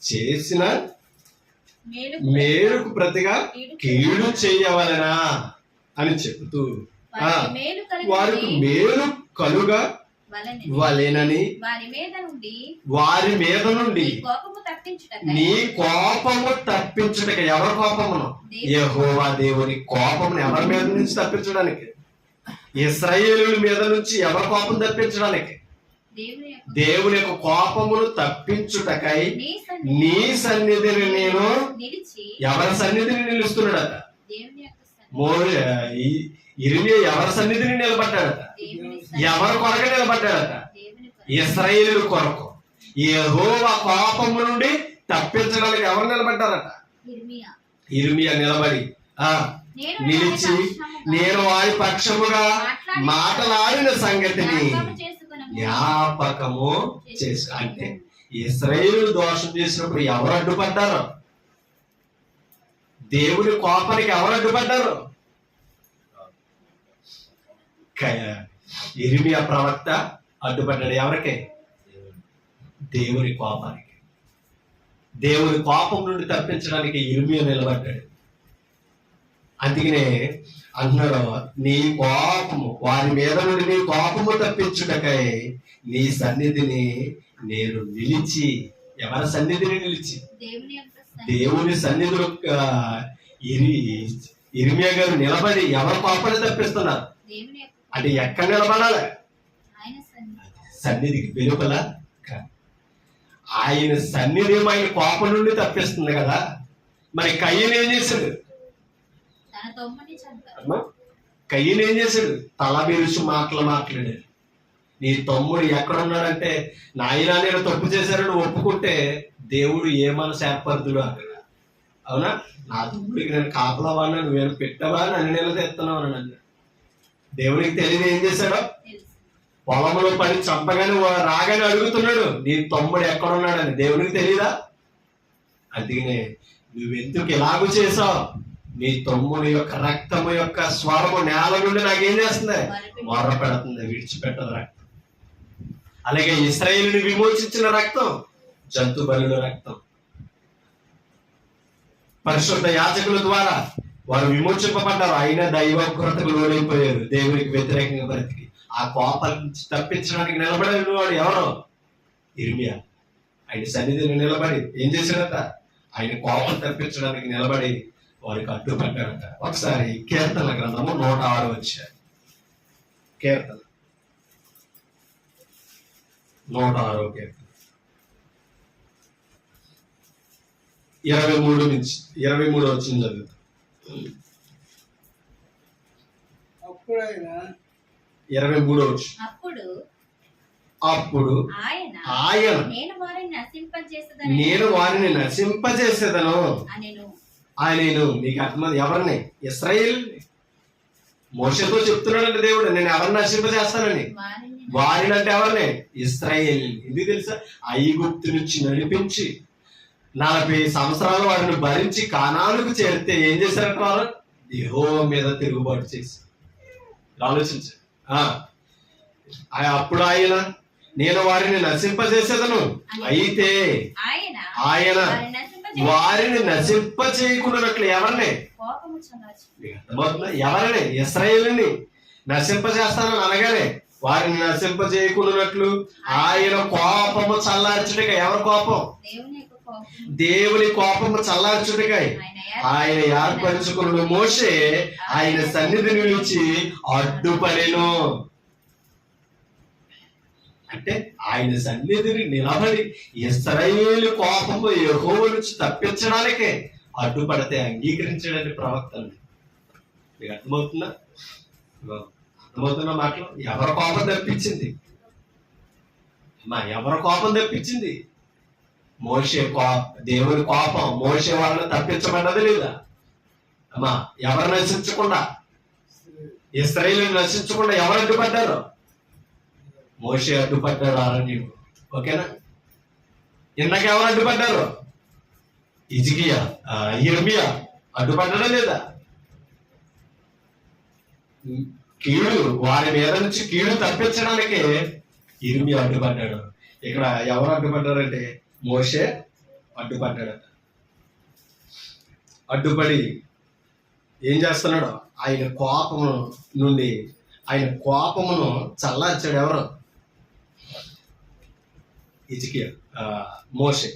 చేసిన మేలుకు ప్రతిగా కీడు చేయవలెనా అని చెప్తూ వారికి మేలు కలుగా వలెనని వారి మీద నుండి నీ కోపము తప్పించుటకి. ఎవరి కోపమును? యెహోవా దేవుని కోపమును ఎవరి మీద నుంచి తప్పించడానికి? ఇశ్రాయేలుల మీద నుంచి ఎవరి కోపం తప్పించడానికి? దేవుని యొక్క కోపమును తప్పించుటకై నీ సన్నిధిని నేను ఎవరి సన్నిధిని నిలుస్తున్నాడట? ఇర్మియా ఎవరి సన్నిధిని నిలబడ్డాడట? ఎవరి కొరకు నిలబడ్డాడట? ఇశ్రాయేలు కొరకు. యెహోవా కోపము నుండి తప్పించడానికి ఎవరు నిలబడ్డారట? ఇర్మియా నిలబడి నిలిచి నేను వారి పక్షముగా మాట్లాడిన సంగతిని జ్ఞాపకము చేసు. అంటే ఇశ్రాయేలు దోషం చేసినప్పుడు ఎవరు అడ్డుపడ్డారు? దేవుని కోపానికి ఎవరు అడ్డుపడ్డారు? ఇర్మియా ప్రవక్త అడ్డుపడ్డాడు. ఎవరికి? దేవుని కోపానికి. దేవుని కోపం నుండి తప్పించడానికి ఇర్మియా నిలబడ్డాడు. అందుకనే అన్నాడు, నీ కోపము వారి మీద నుండి నీ కోపము తప్పించుటకై నీ సన్నిధిని నేను నిలిచి. ఎవరి సన్నిధిని నిలిచి? దేవుని సన్నిధిలో ఇర్మియా గారు నిలబడి ఎవరి కోపాన్ని తప్పిస్తున్నారు అంటే ఎక్కడ నిలబడాలి? సన్నిధికి వెలుపల. ఆయన సన్నిధి ఆయన కోపం నుండి తప్పిస్తుంది కదా. మరి కయ్యను ఏం చేశాడు? కయ్యను ఏం చేశాడు? తల బిరుసు మాట్లాడాడు. నీ తమ్ముడు ఎక్కడున్నాడంటే, నాయనా నేను తప్పు చేశారని ఒప్పుకుంటే దేవుడు ఏ మనసు ఏర్పడుతుడు అక్కడ. అవునా? నా తమ్ముడికి నేను కాపలా వాడినా నువ్వేం పెట్టవా? నన్ను నిలదీస్తున్నావు అని అన్నాడు. దేవుడికి తెలియదు ఏం చేశాడో? పొలంలో పడి చంపగానే రాగానే అడుగుతున్నాడు, నీ తమ్ముడు ఎక్కడున్నాడని. దేవుడికి తెలియదా? అందుకనే నువ్వెందుకు ఇలాగూ చేసావు? నీ తమ్ముడి యొక్క రక్తము యొక్క స్వరము నేల నుండి నాకేం చేస్తుంది? మొర్ర పెడుతుంది, విడిచిపెట్టదు రక్తం. అలాగే ఇశ్రాయేలుని విమోచించిన రక్తం జంతు బలుల రక్తం. పరిశుద్ధ యాజకుల ద్వారా వారు విమోచింపబడ్డారు, అయినా దైవకృతకు లోనైపోయారు, దేవునికి వ్యతిరేకంగా బ్రతికి. ఆ కోపం నుంచి తప్పించడానికి నిలబడిన వాడు ఎవరు? ఇర్మియా. ఆయన సన్నిధిని నిలబడి ఏం చేశాడట? ఆయన కోపం తప్పించడానికి నిలబడి వారికి అడ్డుపడ్డాడట. ఒకసారి కీర్తన గ్రంథము 106 వచ్చారు. కీర్తన 106 కీర్తన 23 నుంచి 23 వచ్చింది చదువుతా. అప్పుడైనా 23 వచ్చి అప్పుడు ఆయన నేను వారిని నశింపజేసేదను ఆయనను. నీకు అర్థమైంది? ఎవరిని? ఇశ్రాయేల్. మోషేతో చెప్తున్నాడంటే దేవుడు, నేను ఎవరిని నశింపజేస్తానని. వారిని అంటే ఎవరిని? ఇశ్రాయేల్. ఎందుకు తెలుసా? ఐగుప్తు నుంచి నడిపించి 40 సంవత్సరాలు వారిని భరించి కానానుకు చేరితే ఏం చేశారంట? వారు యెహోవా మీద తిరుగుబాటు చేసి. ఆలోచించు. అప్పుడు ఆయన నేను వారిని నశింపజేసేదను, అయితే ఆయన వారిని నశింప చేయకుండానట్లు ఎవరిని? ఎవరిని? ఇశ్రాయేలుని నశింపజేస్తానని అనగానే వారిని నశింపజేయకుండానట్లు ఆయన కోపము చల్లార్చుటగా. ఎవరి కోపం? దేవుని కోపము చల్లార్చుటగా ఆయన ఏర్పరచుకున్న మోషే ఆయన సన్నిధిని నిలిచి అడ్డుపడెను. అంటే ఆయన సన్నిధిని నిలబడి ఇశ్రాయేలు కోపము యెహోవా నుంచి తప్పించడానికే అడ్డుపడితే అంగీకరించడానికి ప్రవక్తలు. మీకు అర్థమవుతుందా? అర్థమవుతున్న మాటలు. ఎవరి కోపం తప్పించింది? ఎవరి కోపం తప్పించింది? మోషే దేవుని కోపం మోషే వలన తప్పించబడ్డది లేదా? అమ్మా, ఎవరు నశించకుండా, ఇశ్రాయేలు నశించకుండా ఎవరు అడ్డుపడ్డారు? మోషే అడ్డుపడ్డాడు అరణ్యం. ఓకేనా? ఇందాక ఎవరు అడ్డుపడ్డారు? ఇర్మియా అడ్డుపడ్డా లేదా? కీడు, వారి మీద నుంచి కీడు తప్పించడానికే ఇర్మియా అడ్డుపడ్డాడు. ఇక్కడ ఎవరు అడ్డుపడ్డారంటే మోషే అడ్డుపడ్డాడట. అడ్డుపడి ఏం చేస్తున్నాడు? ఆయన కోపము నుండి ఆయన కోపమును చల్లార్చాడు. ఎవరు? మోషే.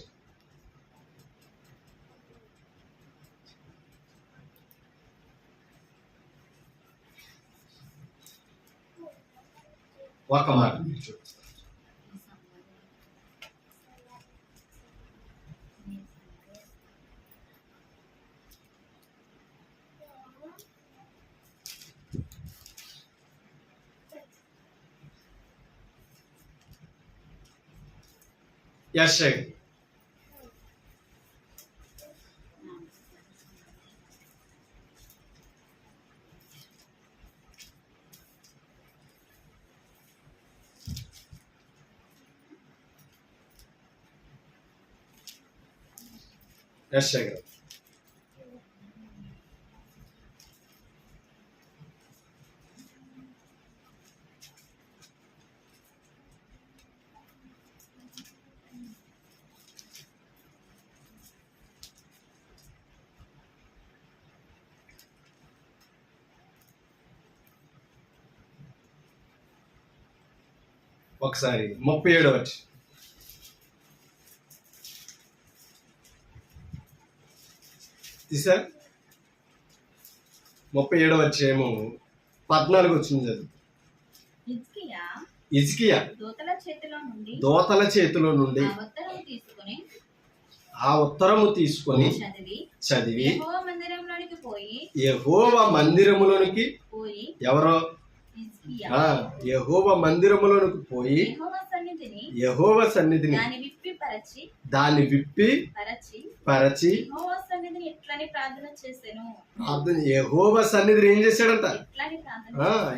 ఒక మాట మీరు చూడండి. యెషయా ఒకసారి 37 వచ్చి తీసా. 37 వచ్చేమో 14 వచ్చింది. చదువు. హిజ్కియా దూతల చేతిలో నుండి ఆ ఉత్తరము తీసుకొని చదివి యెహోవా మందిరములోనికి ఎవరో యెహోవా మందిరములోనికి పోయి యెహోవా సన్నిధిని దాన్ని విప్పి పరచి ప్రార్థన. యెహోవా సన్నిధిని ఏం చేశాడంట?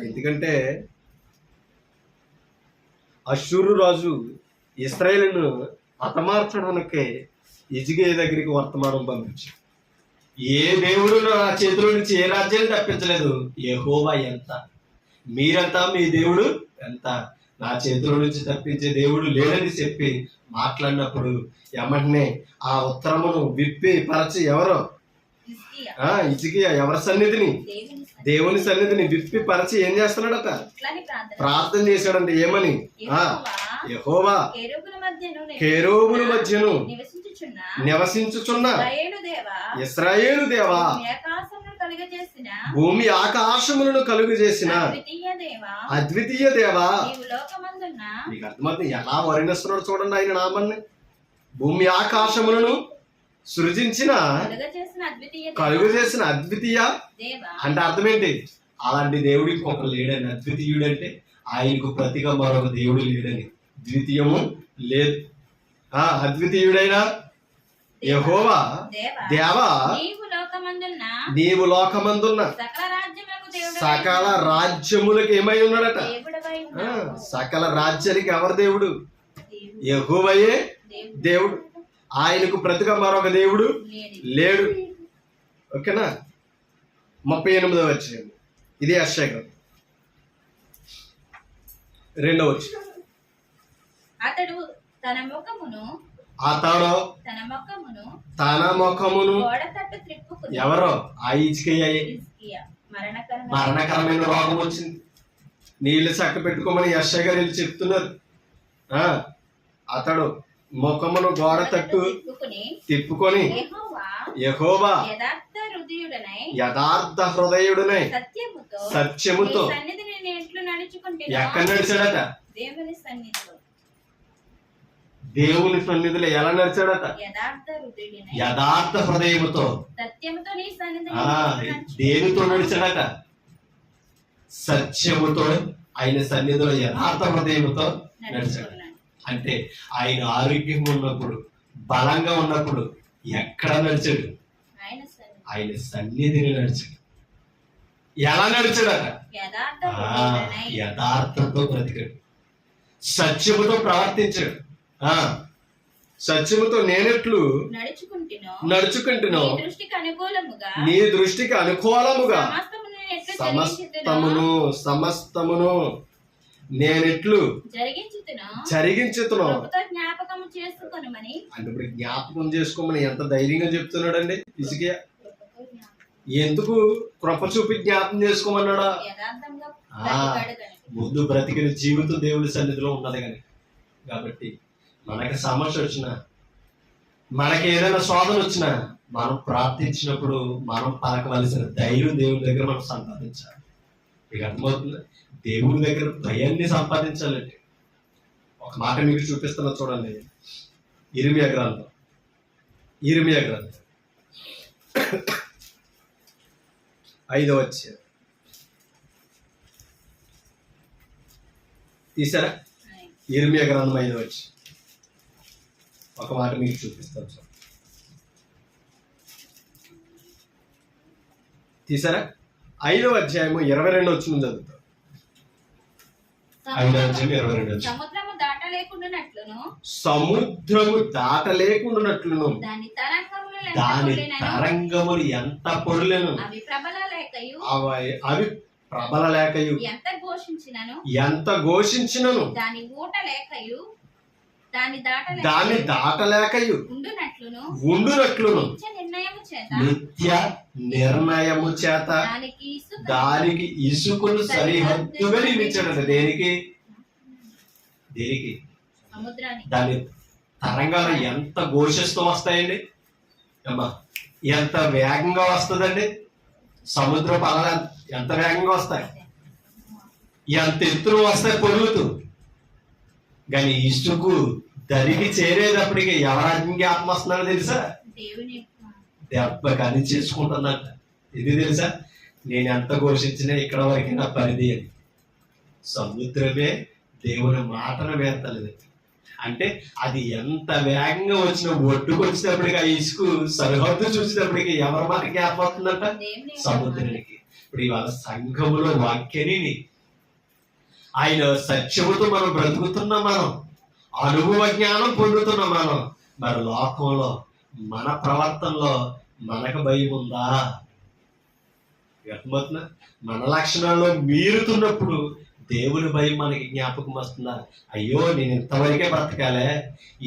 ఎందుకంటే అష్షూరు రాజు ఇశ్రాయేలును హతమార్చడానికి హిజ్కియా దగ్గరికి వర్తమానం పంపించాడు. ఏ దేవుడు నా చేతిలో నుంచి ఏ రాజ్యాన్ని తప్పించలేదు. యెహోవా ఎంత, మీరంతా మీ దేవుడు ఎంత, నా చేతిలో నుంచి తప్పించే దేవుడు లేడని చెప్పి మాట్లాడినప్పుడు ఎమ్మటనే ఆ ఉత్తరమును విప్పి పరచి ఎవరో హిజ్కియా ఎవరి సన్నిధిని? దేవుని సన్నిధిని విప్పి పరచి ఏం చేస్తున్నాడట? ప్రార్థన చేశాడంటే ఏమని? యెహోవా కెరూబుల మధ్యను నివసించుచున్న ఇశ్రాయేలు దేవా, భూమి ఆకాశములను కలుగు చేసిన అద్వితీయ దేవా. మీకు అర్థమవుతుంది ఎలా వర్ణిస్తున్నాడు చూడండి ఆయన నామాన్ని. భూమి ఆకాశములను సృజించిన కలుగు చేసిన అద్వితీయ అంటే అర్థం ఏంటి? అలాంటి దేవుడికి ఒక లేడని. అద్వితీయుడు అంటే ఆయనకు ప్రతిగా మరొక దేవుడు లేడని. ద్వితీయము లేదు. అద్వితీయుడైన యెహోవా దేవా, నీవు లోకమందున్న సకల రాజ్యములకు ఏమై ఉన్నాడట? సకల రాజ్యానికి ఎవరు దేవుడు? యెహోవాయే దేవుడు. ఆయనకు ప్రతిగా మరొక దేవుడు లేడు. ఓకేనా? 38వ వచనం. ఇది యెషయా గ్రంథం 2వ వచనం. అతడు తన ముఖమును ఎవరో ఆ హిజ్కియా మరణకరమైన రోగం వచ్చింది. నీళ్లు చక్క పెట్టుకోమని యెషయా గారు వీళ్ళు చెప్తున్నారు. అతడు ముఖమును గోడ తట్టు తిప్పుకొని యెహోవా యథార్థ హృదయుడనై సత్యముతో ఎక్కడ నడిచాడట? దేవుని సన్నిధిలో ఎలా నడిచాడట? యథార్థ హృదయముతో. దేనితో నడిచాడట? సత్యముతో. ఆయన సన్నిధిలో యథార్థ హృదయముతో నడిచాడు. అంటే ఆయన ఆరోగ్యంగా ఉన్నప్పుడు, బలంగా ఉన్నప్పుడు ఎక్కడ నడిచాడు? ఆయన సన్నిధిని నడిచాడు. ఎలా నడిచాడట? యథార్థంతో బ్రతికాడు. సత్యముతో ప్రవర్తించాడు. సత్యముతో నేనెట్లు నడుచుకుంటున్నాను నీ దృష్టికి అనుకూలముగా సమస్తమును నేనెట్లు జరిగించుతున్నాను అంటే ఇప్పుడు జ్ఞాపకం చేసుకోమని ఎంత ధైర్యంగా చెప్తున్నాడండి హిజ్కియా. ఎందుకు కృప చూపి జ్ఞాపకం చేసుకోమన్నాడా? ముందు బ్రతికిన జీవితం దేవుడి సన్నిధిలో ఉన్నది కానీ. కాబట్టి మనకి సమస్య వచ్చినా, మనకి ఏదైనా శోధన వచ్చినా, మనం ప్రార్థించినప్పుడు మనం పలకవలసిన ధైర్యం దేవుని దగ్గర మనం సంపాదించాలి. మీకు అర్థమవుతుంది? దేవుని దగ్గర భయాన్ని సంపాదించాలంటే ఒక మాట మీకు చూపిస్తున్నా చూడండి. ఇర్మియా గ్రంథం 5వ అధ్యాయం తీసారా? ఇర్మియా గ్రంథం 5వ అధ్యాయం ఒక మాట మీకు చూపిస్తాను సార్. తీసారా? 5వ అధ్యాయము 22వ వచనం చదువుతాం. 5వ అధ్యాయం 22వ వచనం. సముద్రము దాటలేకుండానట్లును దాని తరంగములు ఎంత పొడులను అవి ప్రబల లేకయు ఎంత ఘోషించినను దాన్ని దాటలేకయు ఉండునట్లును నిత్య నిర్ణయము చేత దానికి ఇసుకను సరిహద్దుగా నియమించాడు. దేనికి? దాని తరంగాలు ఎంత ఘోషిస్తూ వస్తాయండి అమ్మా, ఎంత వేగంగా వస్తుందండి. సముద్రపు అలలు ఎంత వేగంగా వస్తాయి, ఎంత ఎత్తున వస్తాయి పొరుగుతూ. కానీ ఇసుకు దరికి చేరేటప్పటికి ఎవరి జ్ఞాపకం వస్తున్నారో తెలుసా? దెబ్బ కని చేసుకుంటుందంట. ఇది తెలుసా? నేను ఎంత ఘోషించినా ఇక్కడ వరకు నా పరిధి అని. సముద్రమే దేవుని మాటను వేస్తలేదు. అంటే అది ఎంత వేగంగా వచ్చిన ఒడ్డుకు వచ్చినప్పటికీ ఆ ఇసుకు సరిహద్దు చూసినప్పటికీ ఎవరి మాట జ్ఞాపకం వస్తుందంట? సముద్రానికి. ఇప్పుడు ఇవాళ సంఘములో వాక్యాన్ని ఆయన సత్యముతో మనం బ్రతుకుతున్నాం, మనం అనుభవ జ్ఞానం పొందుతున్నాం. మనం మరి లోకంలో మన ప్రవర్తనలో మనకు భయం ఉందా? అర్థమవుతుందా? మన లక్షణాల్లో మీరుతున్నప్పుడు దేవుని భయం మనకి జ్ఞాపకం వస్తుందా? అయ్యో నేను ఇంతవరకే బ్రతకాలే,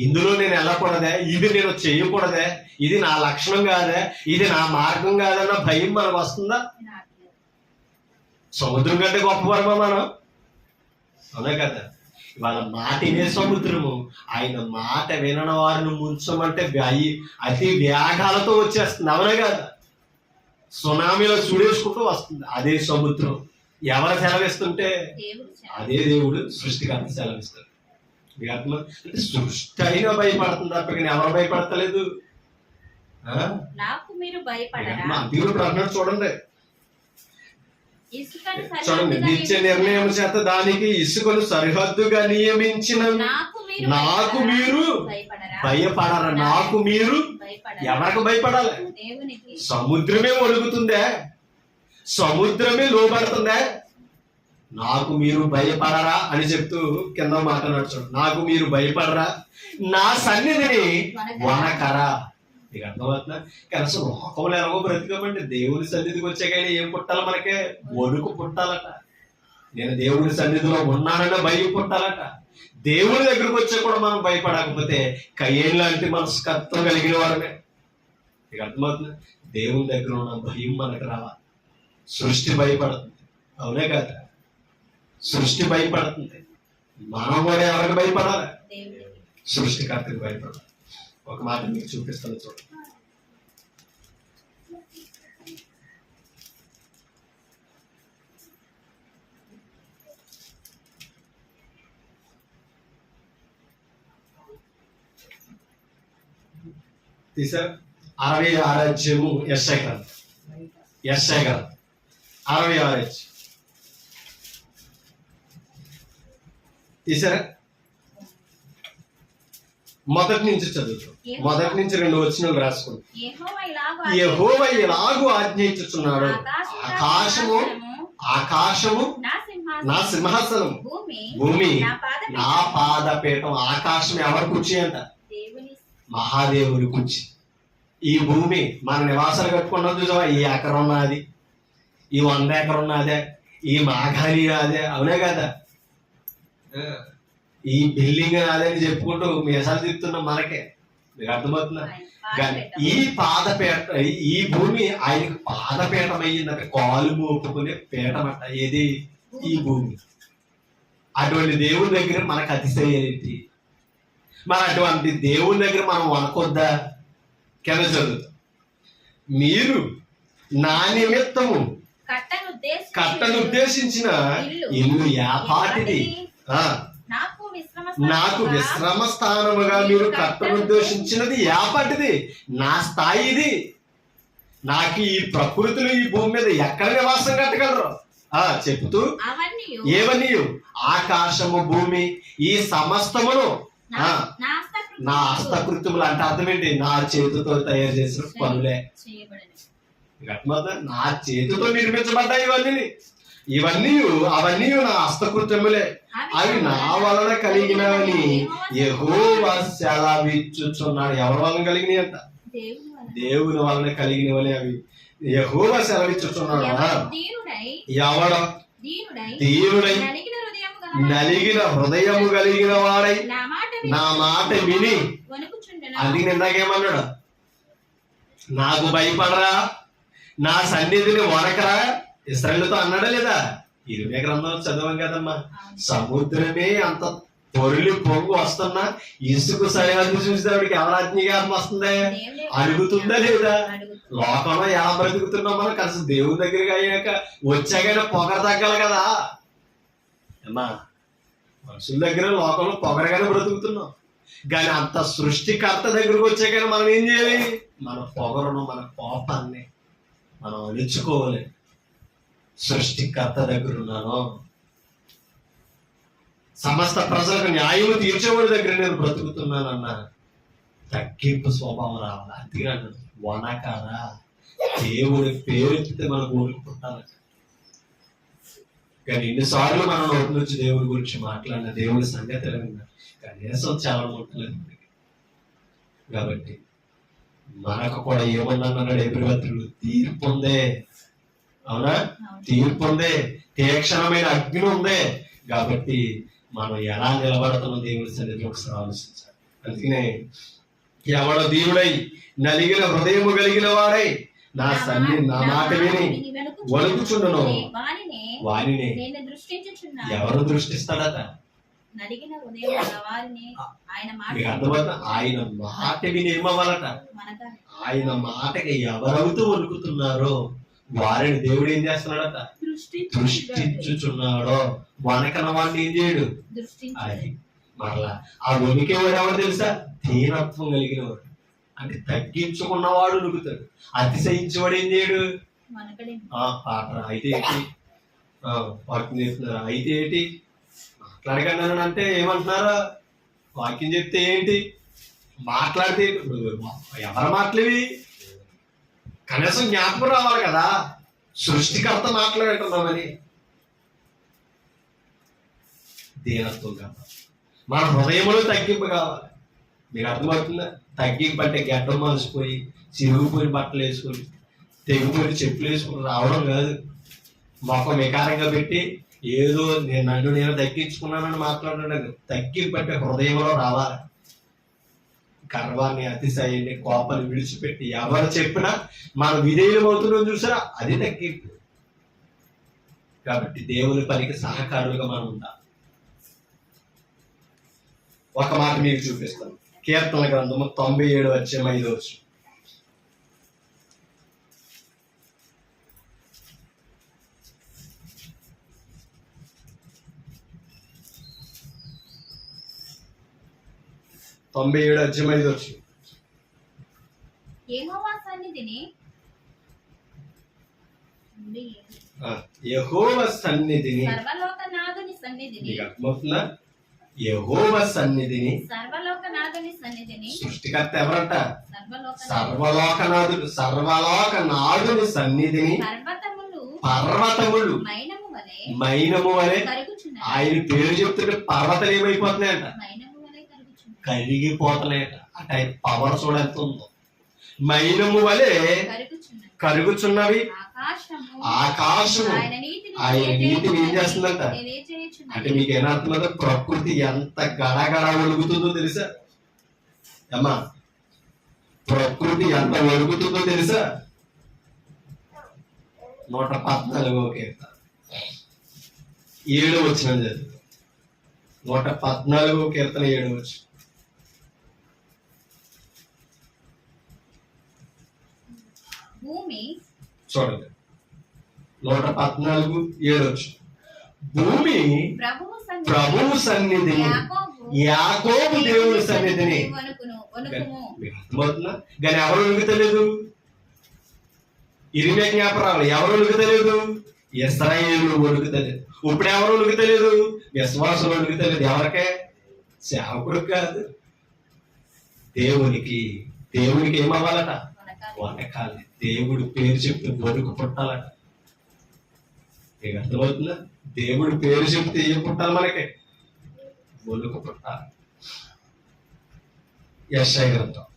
ఇందులో నేను వెళ్ళకూడదే, ఇది నేను చేయకూడదే, ఇది నా లక్షణం కాదే, ఇది నా మార్గం కాదన్న భయం మనకు వస్తుందా? సముద్రం కంటే గొప్పవరమా మనం? అవునా కదా? వాళ్ళ మాట వినే సముద్రము, ఆయన మాట వినని వారిని ముంచమంటే అతి వేగాలతో వచ్చేస్తుంది. అవునా కదా? సునామీలో చూడేసుకుంటూ వస్తుంది అదే సముద్రం. ఎవరు సెలవిస్తుంటే అదే దేవుడు సృష్టికర్త సెలవిస్తాడు. అంటే సృష్టి అయినా భయపడుతుంది తప్ప కానీ ఎవరు భయపడతలేదు. నాకు మీరు భయపడరా? దేవుడు ప్రకటన చూడండి, చూడండి. నిత్య నిర్ణయం చేత దానికి ఇసుకను సరిహద్దుగా నియమించిన నాకు మీరు భయపడరా? నాకు మీరు ఎవరికి భయపడాలి? సముద్రమే ఒడుగుతుందే, సముద్రమే లోబడుతుందే. నాకు మీరు భయపడరా అని చెప్తూ కింద మాట్లాడచ్చు. నాకు మీరు భయపడరా, నా సన్నిధిని వనకరా. నీకు అర్థమవుతుందా? కానీ అసలు లోకంలో ఎలాగో బ్రతికమంటే దేవుని సన్నిధికి వచ్చాకైనా ఏం పుట్టాలి? మనకే వణుకు పుట్టాలట. నేను దేవుని సన్నిధిలో ఉన్నానన్న భయం పుట్టాలట. దేవుని దగ్గరకు వచ్చా కూడా మనం భయపడకపోతే కయ్యేం లాంటి మనస్కత్వం కలిగిన వారమే. నీకు అర్థమవుతుంది? దేవుని దగ్గర ఉన్న భయం మనకు రావాలి. సృష్టి భయపడుతుంది, అవునే కదా? సృష్టి భయపడుతుంది. మనం కూడా ఎవరికి భయపడాలి? సృష్టికర్తకి భయపడాలి. ఒక మాట మీకు చూపిస్తాను చూడండి. తీసారు 66 అధ్యాయము యెషయా గ్రంథం, యెషయా గ్రంథం 66 అధ్యాయం తీసారా? మొదటి నుంచి చదువుతాం. మొదటి నుంచి 2 వచనాలు రాసుకోండి. యెహోవా ఇలాగు ఆజ్ఞయించుచున్నాడు, ఆకాశము నా సింహాసనం, భూమి నా పాదపీఠం. ఆకాశం ఎవరు కూర్చి అంట? మహాదేవుని కూర్చి. ఈ భూమి మన నివాసాలు కట్టుకున్నది చూసావా? ఈ ఎకరం ఉన్నది, ఈ 100 ఎకరం ఉన్నదే, ఈ మాఘాని అదే, అవునే కదా? ఈ బిల్డింగ్ అదని చెప్పుకుంటూ మీసాలు తిప్పుతున్నాం మనకే. మీకు అర్థమవుతుందా? ఈ పాదపీఠ, ఈ భూమి ఆయనకు పాదపీఠం అయ్యిందంటే కాలు మోపుకునే పీఠమట. ఏది? ఈ భూమి. అటువంటి దేవుని దగ్గర మనకు అతిశయేంటి? మరి అటువంటి దేవుని దగ్గర మనం వనకొద్దా? కింద చదువుతాం. మీరు నా నిమిత్తము కట్టను ఉద్దేశించిన ఇల్లు యాపాటిది, నాకు విశ్రమ స్థానముగా మీరు కట్టనుద్దేశించినది యాపటిది, నా స్థాయి ఇది. నాకు ఈ ప్రకృతిలో ఈ భూమి మీద ఎక్కడ నివాసం కట్టగలరు? చెప్తూ ఏవన్నీ ఆకాశము భూమి ఈ సమస్తమును నా హస్తకృత్యములు అంటే అర్థం ఏంటి? నా చేతితో తయారు చేసిన పనులే. నా చేతితో నిర్మించబడ్డాయి ఇవన్నీ అవన్నీ నా హస్తకృత్యములే, అవి నా వలన కలిగినవని యెహోవా సెలవిచ్చుచున్నాడు. ఎవరి వలన కలిగినవి అంట? దేవుని వలన కలిగినవని అవి యెహోవా సెలవిచ్చుచున్నాడు. ఎవడ దీనుడై నలిగిన హృదయము కలిగిన వాడై నా మాట విని. అందుకే ఇందాకేమన్నాడు? నాకు భయపడరా, నా సన్నిధిని వనకరా. ఇశ్రాయేలుతో అన్నాడా లేదా? ఇర్మియా గ్రంథంలో చదవం కదమ్మా. సముద్రమే అంత పొరులు పొంగు వస్తున్నా ఇసుకు సరిహద్దు చూసేవాడికి ఎవరు ఆజ్ఞానం వస్తుంది? అడుగుతుందా లేదా? లోకంలో ఎలా బ్రతుకుతున్నాం మనం? కాస్త దేవుని దగ్గరికి అయ్యాక వచ్చాకైనా పొగర తగ్గాలి కదా అమ్మా. మనుషుల దగ్గర లోకంలో పొగరగానే బ్రతుకుతున్నాం, కానీ అంత సృష్టికర్త దగ్గరకు వచ్చాకైనా మనం ఏం చేయాలి? మన పొగరును, మన కోపాన్ని మనం అణుచుకోవాలి. సృష్టికర్త దగ్గర ఉన్నాను. సమస్త ప్రజలకు న్యాయం తీర్చేవాడి దగ్గర నేను బ్రతుకుతున్నానన్న తగ్గింపు స్వభావం రావాలి. అందుకే వనకారా, దేవుడి పేరెత్తితే మనకు ఊరుకుంటాను. కానీ ఎన్నిసార్లు మనం నోటి నుంచి దేవుడి గురించి మాట్లాడిన, దేవుడి సంగతి విన్నా, కనీసం చాలా ముట్టలేదు. కాబట్టి మనకు కూడా ఏమన్నాడు ఎబ్రిపత్రుడు? తీర్పు ఉందే, అవునా? తీర్పు ఉందే, తీక్షణమైన అగ్ని ఉందే, కాబట్టి మనం ఎలా నిలబడుతున్న దేవుని సన్నిధిలో ఒకసారి ఆలోచించాలి. అందుకనే ఎవడ దీనుడై నలిగిన హృదయము కలిగిన వాడై నా మాట విని వణుకుచుండును వారిని నేను దృష్టించుచున్నాను. ఎవరు దృష్టిస్తాడట? నలిగిన హృదయం గల వారిని ఆయన మాట మీకు అర్థమవుతుందా? ఆయన మాట విని ఏమవ్వాలట? మనగా ఆయన మాటకి ఎవరైతే వణుకుతున్నారో వారిని దేవుడు ఏం చేస్తున్నాడట? దృష్టించుచున్నాడో. వనకన వాడిని ఏం చేయడు? అది మరలా ఆ వణికేవాడు ఎవరు తెలుసా? దీనత్వం కలిగిన వాడు. అంటే తగ్గించుకున్నవాడు వణుకుతాడు. అతిశయించేవాడు ఏం చేయడు? పాట అయితే ఏంటి, వాక్యం చెప్తున్నారు అయితే ఏంటి, మాట్లాడకండి అంటే ఏమంటున్నారా? వాక్యం చెప్తే ఏంటి, మాట్లాడితే ఎవరు మాటలేవి? కనీసం జ్ఞాపకం రావాలి కదా, సృష్టికర్త మాట్లాడుతున్నామని. దీనత్వం కావాలి, మన హృదయంలో తగ్గింపు కావాలి. మీకు అర్థమవుతుందా? తగ్గింపు అంటే గడ్డం మాసిపోయి చిరుగుపోయి బట్టలు వేసుకొని తెగిపోయి చెప్పులు వేసుకుని రావడం కాదు. మొఖం వికారంగా పెట్టి ఏదో నేను తగ్గించుకున్నానని మాట్లాడలేదు. తగ్గింపు అంటే హృదయంలో రావాలి. గర్వాన్ని, అతిశయాన్ని, కోపాన్ని విడిచిపెట్టి ఎవరు చెప్పినా మనం విధేయులు అవుతున్నాం చూసారా, అది తగ్గింపు. కాబట్టి దేవుని పనికి సహకారులుగా మనం ఉండాలి. ఒక మాట మీకు చూపిస్తాను. కీర్తన గ్రంథము 97:5. యెహోవా సన్నిధిని యెహోవా సన్నిధిని, సర్వలోకనాథుని సన్నిధిని, యెహోవా సన్నిధిని, సర్వలోకనాథుని సన్నిధిని. సృష్టికర్త ఎవరంట? సర్వలోకనాథుడు. సర్వలోకనాథుని సన్నిధిని పర్వతములు మైనము వలె. ఆయన పేరు చెప్తుంటే పర్వతాలు ఏమైపోతున్నాయంట? కరిగిపోతున్నాయట. అంటే ఆయన పవర్ చూడంత ఉందో. మైనము వలె కరుగుచున్నవి ఆకాశము ఆయన నీతిని ఏం చేస్తుందంట? అంటే మీకు ఏమర్థమవుతుందో, ప్రకృతి ఎంత గడగడ ఒలుగుతుందో తెలుసా అమ్మా? ప్రకృతి ఎంత ఒలుగుతుందో తెలుసా? 114వ కీర్తన 7వ వచనం చదువు. 114వ కీర్తన 7వ వచనం. భూమి చూడండి, 114:7. భూమి ప్రభువు సన్నిధిని, యాకోబు దేవుని సన్నిధిని. అర్థమవుతుందా? కానీ ఎవరు ఒలుగుతలేదు? ఇరిమియా జ్ఞాపకాలు ఎవరు ఒలుగుతలేదు? ఇశ్రాయేలు ఒలుగుతలేదు. ఇప్పుడు ఎవరు ఒలుగుతలేదు? విశ్వాసులు ఒలుగుతలేదు. ఎవరికే? సేవకుడు కాదు. దేవునికి ఏమవ్వాలట? వనకాలి. దేవుడి పేరు చెప్తే వణుకు పుట్టాలట. మీకు అర్థమవుతుందా? దేవుడి పేరు చెప్తే ఏం పుట్టాలి? మనకి వణుకు పుట్టాలి. యెషయా గ్రంథం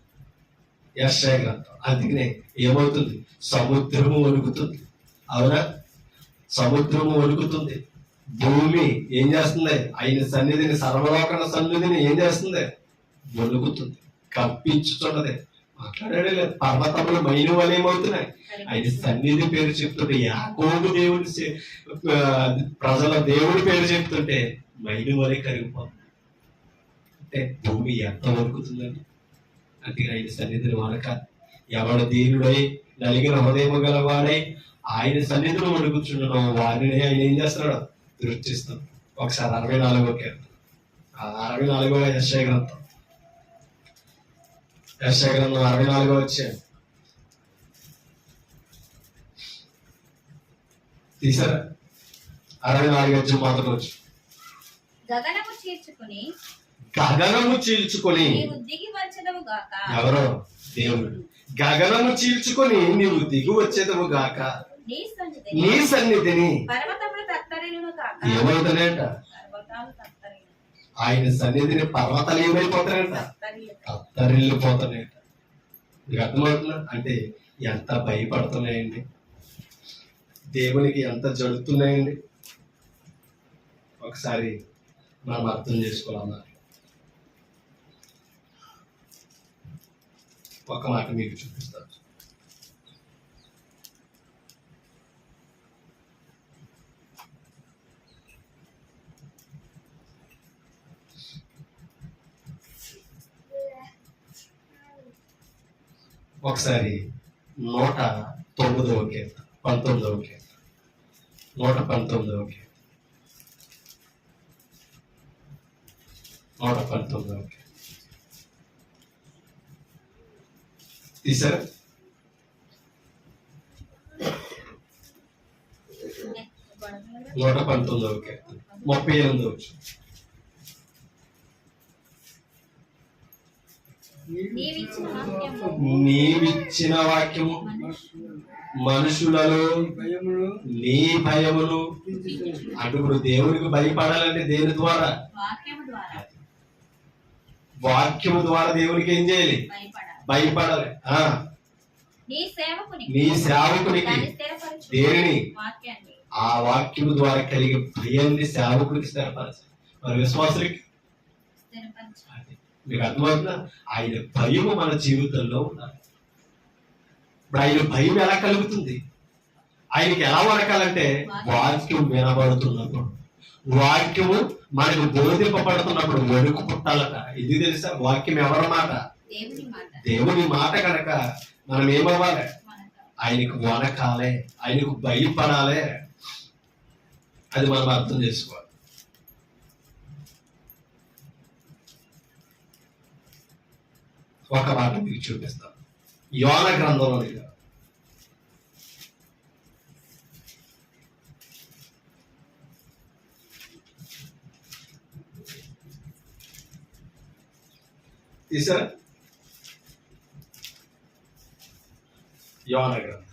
అందుకనే ఏమవుతుంది? సముద్రము వణుకుతుంది. అవునా? సముద్రము వణుకుతుంది. భూమి ఏం చేస్తుంది? ఆయన సన్నిధిని, సర్వలోకన సన్నిధిని ఏం చేస్తుంది? వణుకుతుంది, కప్పించుతున్నది. మాట్లాడే లేదు. పర్వతములు మైను వలె ఏమవుతున్నాయి? ఆయన సన్నిధి పేరు చెప్తుంటే, యాకోబు దేవుడి ప్రజల దేవుడి పేరు చెప్తుంటే మైను వలె కరిగిపోతుంది. అంటే భూమి ఎంత వణుకుతుందండి. అంటే ఆయన సన్నిధిని వణకాలి. ఎవడు దీనుడై నలిగిన హృదయము గలవాడై ఆయన సన్నిధిలో వణుకుచుండను వారిని ఆయన ఏం చేస్తున్నాడు? దృష్టిస్తాడు. ఒకసారి 64వ కీర్తన, 64వ యెషయా గ్రంథం 64వ అధ్యాయం తీసారా? 64 అధ్యాయం మొదటి వచ్చి, గగనము చీల్చుకొని ఎవరో దేవుడు, గగనము చీల్చుకొని నీవు దిగి వచ్చేదవు గాక, నీ సన్నిధిని ఏమవుతానంట? ఆయన సన్నిధిని పర్వతాలు ఏమైపోతాయంట? తత్తరిల్లిపోతాయంట. మీకు అర్థమవుతుందా? అంటే ఎంత భయపడుతున్నాయండి, దేవునికి ఎంత జడుతున్నాయండి. ఒకసారి మనం అర్థం చేసుకోవాలన్నారు. ఒక మాట మీకు చూపిస్తాను. ఒకసారి 119వ కీర్తన 19వ కీర్తన 119వ కీర్తన 119వ కీర్తన తీసారా? నూట 19వ కీర్తన 38వ వచనం. నీవిచ్చిన వాక్యము మనుషులలో భయమును నీ భయమును అంటే ఇప్పుడు దేవునికి భయపడాలంటే దేని ద్వారా? వాక్యము ద్వారా దేవునికి ఏం చేయాలి? భయపడాలి. నీ సేవకునికి దేనిని? ఆ వాక్యము ద్వారా కలిగే భయాన్ని సేవకుడికి స్థిరపరచాలి. మరి విశ్వాసులకి మీకు అర్థమవుతుందా? ఆయన భయము మన జీవితంలో ఉండాలి. ఇప్పుడు ఆయన భయం ఎలా కలుగుతుంది? ఆయనకి ఎలా వరకాలంటే వాక్యం వినబడుతున్నప్పుడు, వాక్యము మనకు బోధింపబడుతున్నప్పుడు వణుకు పుట్టాలట. ఇది తెలుసా? వాక్యం ఎవరి మాట? దేవుని మాట కనుక మనం ఏమవ్వాలి? ఆయనకు వనకాలే, ఆయనకు భయపడాలే. అది మనం అర్థం చేసుకోవాలి. ఒక మాట మీకు చూపిస్తాను. యోనా గ్రంథంలో తీసారా? యోనా గ్రంథం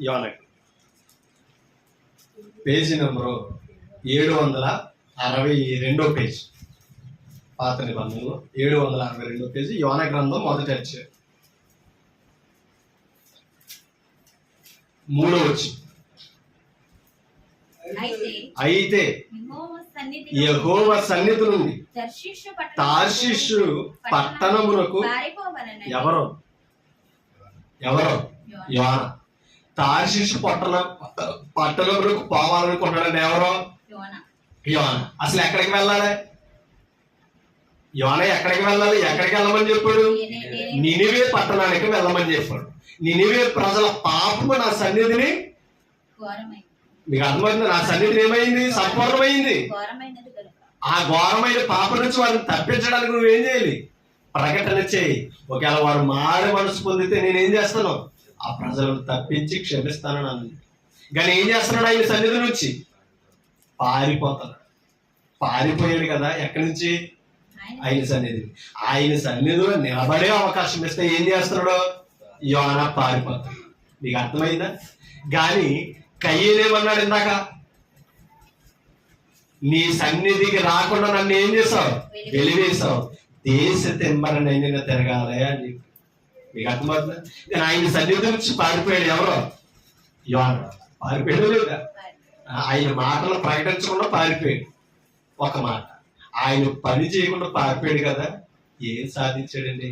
యోనకు పేజీ నెంబరు 762 పేజ్. పాత నిబంధనలో 762 పేజీ యోన గ్రంథం మొదటి అధ్యాయం 3వ వచనం. అయితే యెహోవా సన్నిధి నుండి తార్షీషు పట్టణమునకు ఎవరో యోన తార్షీషు పట్టణమునకు పోవాలనుకుంటాడండి. ఎవరో? యోన. అసలు ఎక్కడికి వెళ్ళాలి? యోన ఎక్కడికి వెళ్ళాలి? ఎక్కడికి వెళ్ళమని చెప్పాడు? నినివే పట్టణానికి వెళ్ళమని చెప్పాడు. నినివే ప్రజల పాపము నా సన్నిధిని, మీకు అర్థమైంది? నా సన్నిధిని ఏమైంది? సంపూర్ణమైంది. ఆ ఘోరమైన పాపం నుంచి వారిని తప్పించడానికి నువ్వేం చేయాలి? ప్రకటన చేయి. ఒకవేళ వారు మారి మనసు పొందితే నేనేం చేస్తాను? ఆ ప్రజలను తప్పించి క్షమిస్తానని అన్నది. కానీ ఏం చేస్తున్నాడు? ఆయన సన్నిధి నుంచి పారిపోతాడు. పారిపోయాడు కదా. ఎక్కడి నుంచి? ఆయన సన్నిధి. ఆయన సన్నిధిలో నిలబడే అవకాశం ఇస్తే ఏం చేస్తున్నాడు? యోన పారిపోతాడు. మీకు అర్థమైందా? కానీ కయ్యేమన్నాడు ఇందాక? నీ సన్నిధికి రాకుండా నన్ను ఏం చేసావు? వెలివేసావు. దేశ తెమ్మరనైనా తిరగాలి అని చెప్పి. మీకు అర్థమవుతుందా? నేను ఆయన సన్నిధి నుంచి పారిపోయాడు. ఎవరో? యోన. పారిపోయాడు లేదా? ఆయన మాటలు ప్రకటించకుండా పారిపోయాడు. ఒక మాట. ఆయన పని చేయకుండా పారిపోయాడు కదా. ఏం సాధించాడండి?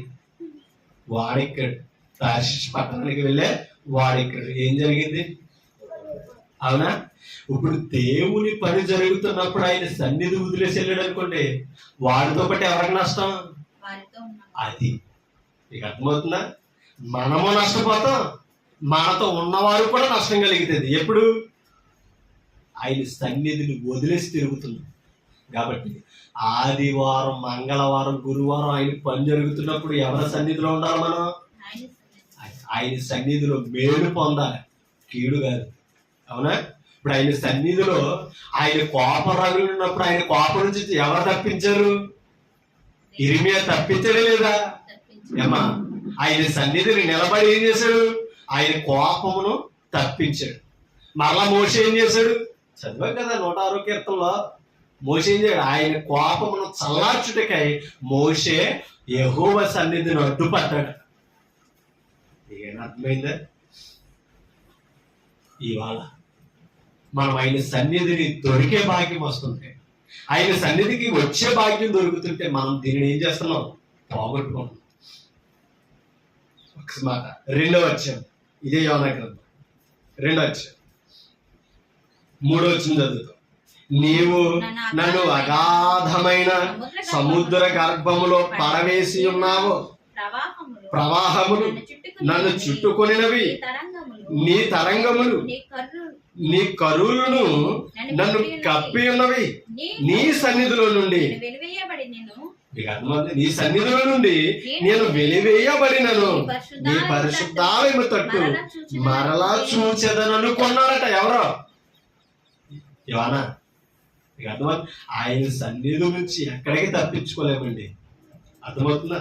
వాడెక్కాడు. తార్షీషు పట్టణానికి వెళ్ళే వాడెక్కాడు. ఏం జరిగింది? అవునా? ఇప్పుడు దేవుని పని జరుగుతున్నప్పుడు ఆయన సన్నిధి వదిలేసి వెళ్ళాడు అనుకోండి, వాడితో పాటు ఎవరికి నష్టం? అది మీకు అర్థమవుతుందా? మనము నష్టపోతాం, మనతో ఉన్నవారు కూడా నష్టం కలుగుతుంది. ఎప్పుడు? ఆయన సన్నిధిని వదిలేసి తిరుగుతున్నాం కాబట్టి ఆదివారం, మంగళవారం, గురువారం ఆయన పని జరుగుతున్నప్పుడు ఎవరి సన్నిధిలో ఉండాలి? మనం ఆయన సన్నిధిలో మేలు పొందాలి, కీడు కాదు. అవునా? ఇప్పుడు ఆయన సన్నిధిలో ఆయన కోపం రగులున్నప్పుడు ఆయన కోపం నుంచి ఎవరు తప్పించారు? ఇర్మియా తప్పించడే లేదా? ఏమా? ఆయన సన్నిధిని నిలబడి ఏం చేశాడు? ఆయన కోపమును తప్పించాడు. మరలా మోషే ఏం చేశాడు? చదివాం కదా 106వ కీర్తనలో. మోషే ఏం చేయాడు? ఆయన కోపమును చల్లార్చుటకై మోషే యెహోవా సన్నిధిని అడ్డుపడ్డాడు. ఏం అర్థమైందా? ఇవాళ మనం ఆయన సన్నిధిని దొరికే భాగ్యం వస్తుంది. ఆయన సన్నిధికి వచ్చే భాగ్యం దొరుకుతుంటే మనం దీనిని ఏం చేస్తున్నాం? పోగొట్టుకున్నాం. ఒక మాట 2వ అధ్యాయం, ఇదే యోనా గ్రంథం 2వ అధ్యాయం 3వ వచనం చదువుతాం. నీవు నన్ను అగాధమైన సముద్ర గర్భములో పడవేసి ఉన్నావు. ప్రవాహములు నన్ను చుట్టుకొనినవి. నీ తరంగములు నీ కరువులను నన్ను కప్పి ఉన్నవి. నీ సన్నిధిలో నుండి నీ సన్నిధిలో నుండి నేను వెలివేయబడినను. నీ పరిశుద్ధాలయము తట్టు మరలా చూచెదను అనుకున్నారట. ఎవరో? యోనా. మీకు అర్థమవుతుంది? ఆయన సన్నిధి నుంచి ఎక్కడికి తప్పించుకోలేమండి. అర్థమవుతుందా?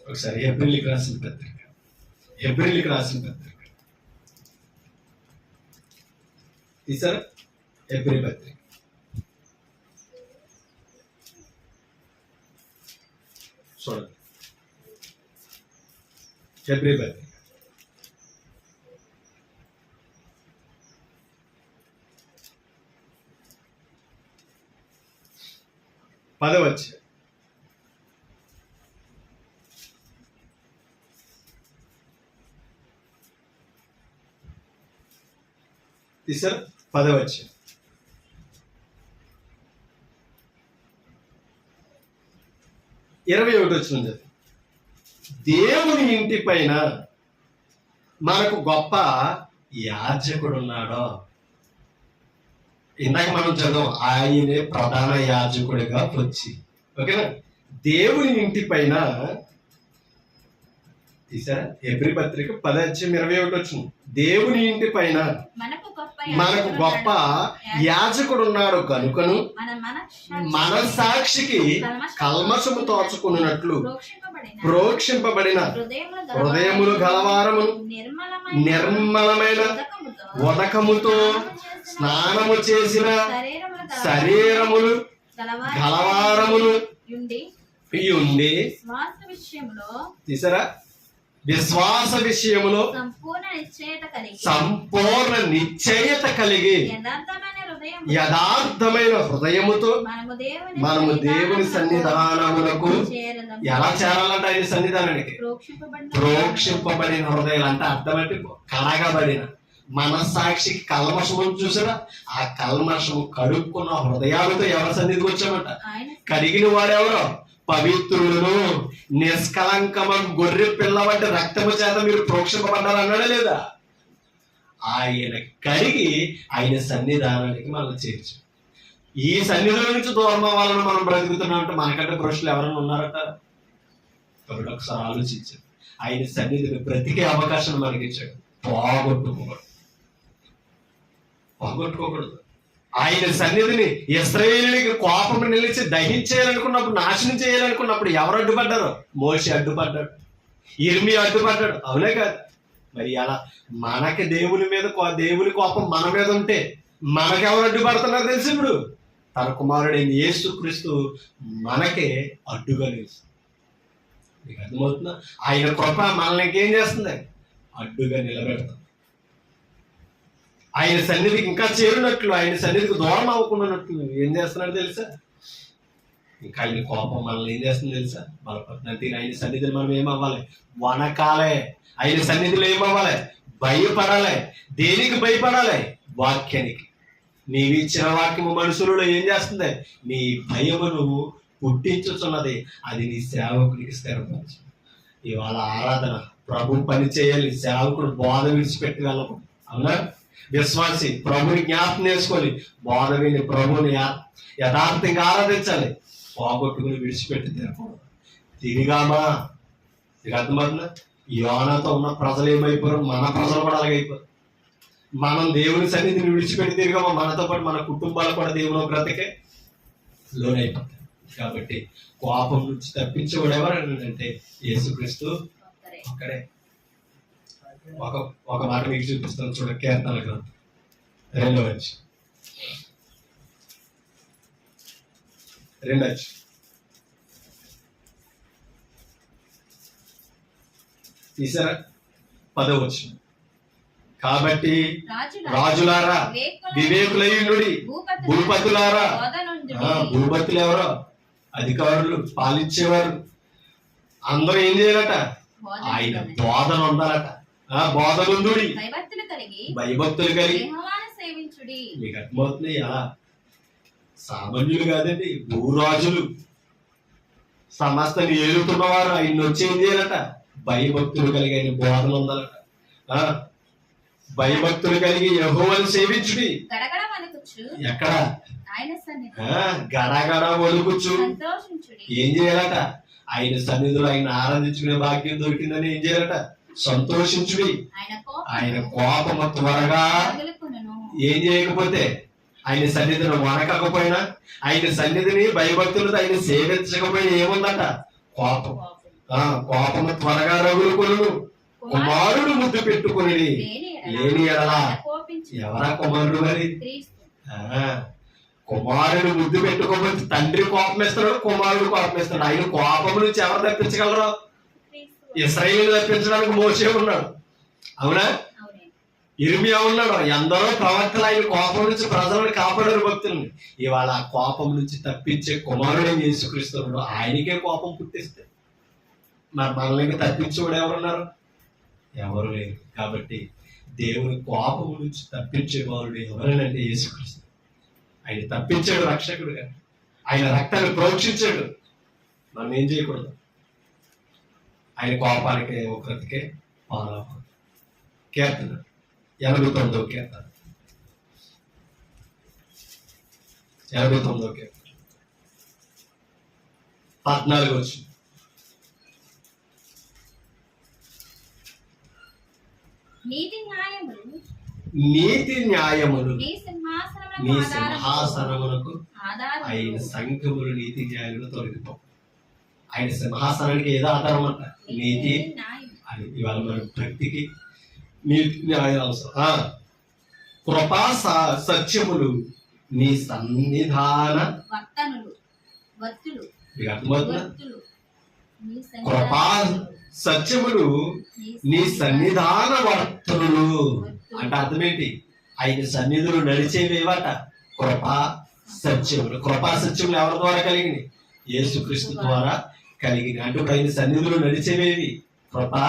ఒకసారి ఏప్రిల్కి రాసిన పత్రిక తీసారా? ఏప్రిల్ పత్రిక చూడండి. ఏప్రిల్ పత్రిక 10వ అధ్యాయం. తీసారా? 10వ అధ్యాయం 21వ వచనం చదివి. దేవుని ఇంటి పైన మనకు గొప్ప యాజకుడు ఉన్నాడో. ఇందాక మనం చదువు, ఆయనే ప్రధాన యాజకుడిగా వచ్చి, ఓకేనా? దేవుని ఇంటి పైన తీసారా? ఏప్రిల్ పత్రిక 10:21 వచ్చింది. దేవుని ఇంటి పైన మనకు గొప్ప యాజకుడు ఉన్నాడు కనుకను మన సాక్షికి కల్మషము తోచుకున్నట్లు ప్రోక్షింపబడిన హృదయములు గలవారమును నిర్మలమైన ఉదకముతో స్నానము చేసిన శరీరములు గలవారములు ఉండి తీసారా? విశ్వాస విషయములో సంపూర్ణ నిశ్చయత కలిగి యథార్థమైన హృదయముతో మనము దేవుని సన్నిధానములకు ఎలా చేరాలంటే ఆయన సన్నిధానానికి ప్రోక్షింపబడిన హృదయాలు అంటే అర్థం అంటే కడగబడిన మనస్సాక్షికి కల్మషము చూసారా? ఆ కల్మషము కడుక్కున్న హృదయాలతో ఎవరి సన్నిధికి వచ్చామంట? కడిగిన వాడెవరో? పవిత్రులను నిష్కలంకమం గొర్రె పిల్లవంటి రక్తము చేత మీరు ప్రోక్షింపబడ్డారు అన్నాడా లేదా? ఆయన కడిగి ఆయన సన్నిధానానికి మనం చేర్చు. ఈ సన్నిధిలో నుంచి దూరం అవ్వాలని మనం బ్రతుకుతున్నామంటే మనకంటే పురుషులు ఎవరైనా ఉన్నారట? కాబట్టి ఒకసారి ఆలోచించారు. ఆయన సన్నిధిని బ్రతికే అవకాశం మనకి ఇచ్చాడు. పోగొట్టుకోకూడదు. ఆయన సన్నిధిని ఇశ్రాయేలుకి కోపం నిలిచి దహించేయాలనుకున్నప్పుడు, నాశనం చేయాలనుకున్నప్పుడు ఎవరు అడ్డుపడ్డారు? మోషే అడ్డుపడ్డాడు, ఇర్మియా అడ్డుపడ్డాడు. అవునే కాదు? మరి అలా మనకి దేవుని మీద దేవుని కోపం మన మీద ఉంటే మనకెవరు అడ్డుపడుతున్నారు తెలుసు? ఇప్పుడు తన కుమారుడైన యేసుక్రీస్తు మనకే అడ్డుగా నిలుస్తుంది. మీకు అర్థమవుతుందా? ఆయన కృప మనల్ని ఇంకేం చేస్తుంది? అడ్డుగా నిలబెడతాం. ఆయన సన్నిధికి ఇంకా చేరినట్లు, ఆయన సన్నిధికి దూరం అవ్వకున్నట్లు ఏం చేస్తున్నాడు తెలుసా? ఇంకా ఆయన కోపం మనల్ని ఏం చేస్తుంది తెలుసా? బలపడుతుంది. ఆయన సన్నిధిని మనం ఏమవ్వాలి? వనకాలే. ఆయన సన్నిధిలో ఏమవ్వాలి? భయపడాలి. దేనికి భయపడాలి? వాక్యానికి. నీవు ఇచ్చిన వాక్యము మనుషులలో ఏం చేస్తుంది? నీ భయమును పుట్టించుతున్నది. అది నీ సేవకునికి స్థిరపరచు. ఇవాళ ఆరాధన ప్రభు పని చేయాలి. సేవకుడు బోధ విడిచిపెట్టి వెళ్ళకూడదు. అవునా? విశ్వాసి ప్రభుని జ్ఞాపకం చేసుకొని బోధ విని ప్రభుని యథార్థంగా ఆరాధించాలి. పోగొట్టుకుని విడిచిపెట్టి తిరగకూడదు. తిరిగామా? ఇక అర్థమవుతుందా? యోనాతో ఉన్న ప్రజలు ఏమైపోయారు? మన ప్రజలు కూడా అలాగైపోయారు. మనం దేవుని సన్నిధిని విడిచిపెట్టి తిరిగామా, మనతో పాటు మన కుటుంబాలు కూడా దేవుని బ్రతికే లోనైపోతాయి. కాబట్టి కోపం నుంచి తప్పించేవాడు ఎవరంటే యేసుక్రీస్తు ఒక్కడే. ఒక మాట మీకు చూపిస్తాను చూడ. కీర్తన గ్రంథం రెండవ వచ్చి తీసారా? 10వ వచ్చి కాబట్టి రాజులారా వివేకులయ్యుండుడి, భూపతులారా. భూపతులు ఎవరో? అధికారులు, పాలించేవారు. అందరూ ఏం చేయాలట? ఆయన బోధన ఉండాలట. బోధనుందుడి, భయభక్తులు కలిగి. మీకు అర్థమవుతుంది? ఎలా? సామాన్యులు కాదండి, భూరాజులు, సమస్తని ఏలుతున్నవారు. ఆయన వచ్చి ఏం చేయాలట? భయభక్తులు కలిగి ఆయన బోధన ఉండాలట. భయభక్తులు కలిగి యెహోవాను సేవించుడి. ఎక్కడ? గడగడ వణుకుచు ఏం చేయాలట? ఆయన సన్నిధిలో ఆయన ఆరాధించుకునే భాగ్యం దొరికిందని ఏం చేయాలట? సంతోషించుడి. ఆయన కోపము త్వరగా ఏం చేయకపోతే, ఆయన సన్నిధిని వణకకపోయినా, ఆయన సన్నిధిని భయభక్తులతో ఆయన సేవించకపోయినా ఏముందట? కోపం. కోపము త్వరగా రగులుకొను, కుమారుడు ముద్దు పెట్టుకుని లేని ఎడలా. ఎవరా కుమారుడు? మరి కుమారుడు ముద్దు పెట్టుకోకపోతే తండ్రి కోపం ఇస్తాడు, కుమారుడు కోపం ఇస్తాడు. ఆయన కోపం నుంచి ఎవరు తప్పించగలరు? ఇశ్రాయేలు తప్పించడానికి మోసే ఉన్నాడు, అవునా? ఇర్మియా ఉన్నాడు. ఎందరో ప్రవక్తలు ఆయన కోపం నుంచి ప్రజలను కాపాడారు, భక్తుల్ని. ఇవాళ ఆ కోపం నుంచి తప్పించే కుమారుడు యేసుక్రీస్తున్నాడు. ఆయనకే కోపం పుట్టిస్తే మరి మనల్ని తప్పించేవాడు ఎవరున్నారు? ఎవరు లేరు. కాబట్టి దేవుని కోపం నుంచి తప్పించేవాడు ఎవరైనంటే యేసుక్రీస్తు. ఆయన తప్పించాడు రక్షకుడుగా, ఆయన రక్తాన్ని ప్రోక్షించాడు. మనం ఏం చేయకూడదు? ఆయన కోపానికి ఒకరికే పాలకూడదు. కీర్తన 89వ కీర్తన 14వ వచ్చి నీతి న్యాయములు నీ సింహాసనమునకు ఆయన సంఖ్యములు నీతి న్యాయములు తొలగిపో. ఆయన సింహాసనానికి ఏదో ఆధారం అంట? నీతి. అది ఇవాళ మన భక్తికి నీతి న్యాయం అవసరం. కృపా సత్యములు నీ సన్నిధాన. కృపా సత్యములు నీ సన్నిధాన వర్తనులు అంటే అర్థం ఏంటి? ఆయన సన్నిధులు నడిచేవేవట కృపా సత్యములు. కృపా సత్యములు ఎవరి ద్వారా కలిగినాయి? యేసుక్రీస్తు ద్వారా కలిగినాయి. అంటే ఆయన సన్నిధులు నడిచేవేవి? కృపా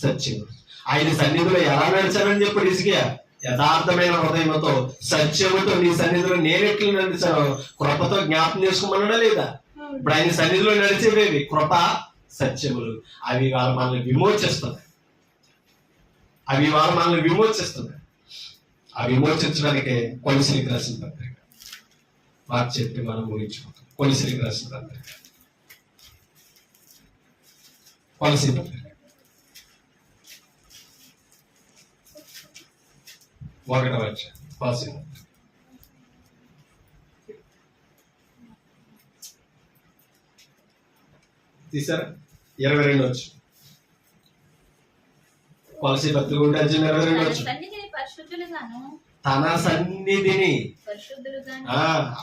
సత్యములు. ఆయన సన్నిధిలో ఎలా నడిచానని చెప్పి హిజ్కియా యథార్థమైన హృదయంతో సత్యముతో నీ సన్నిధిలో నేనెట్లు నడిచాను కృపతో జ్ఞాపకం చేసుకోమన్నాడా లేదా? ఇప్పుడు ఆయన సన్నిధిలో నడిచేవేవి? కృపా సత్యములు. అవి వాళ్ళ మనల్ని విమోచిస్తున్నాయి. ఆ విమోచించడానికి కొలసీలకు రాసిన పత్రిక వారు చెప్పి మనం ఊహించుకుంటాం. కొలసీలకు రాసిన పత్రిక, కొలసీ పత్రిక 1వ అధ్యాయం. కొలసీ పత్రిక తీసారా? 22 వచ్చు. కొలసీ పత్రిక 22 వచ్చు. తన సన్నిధిని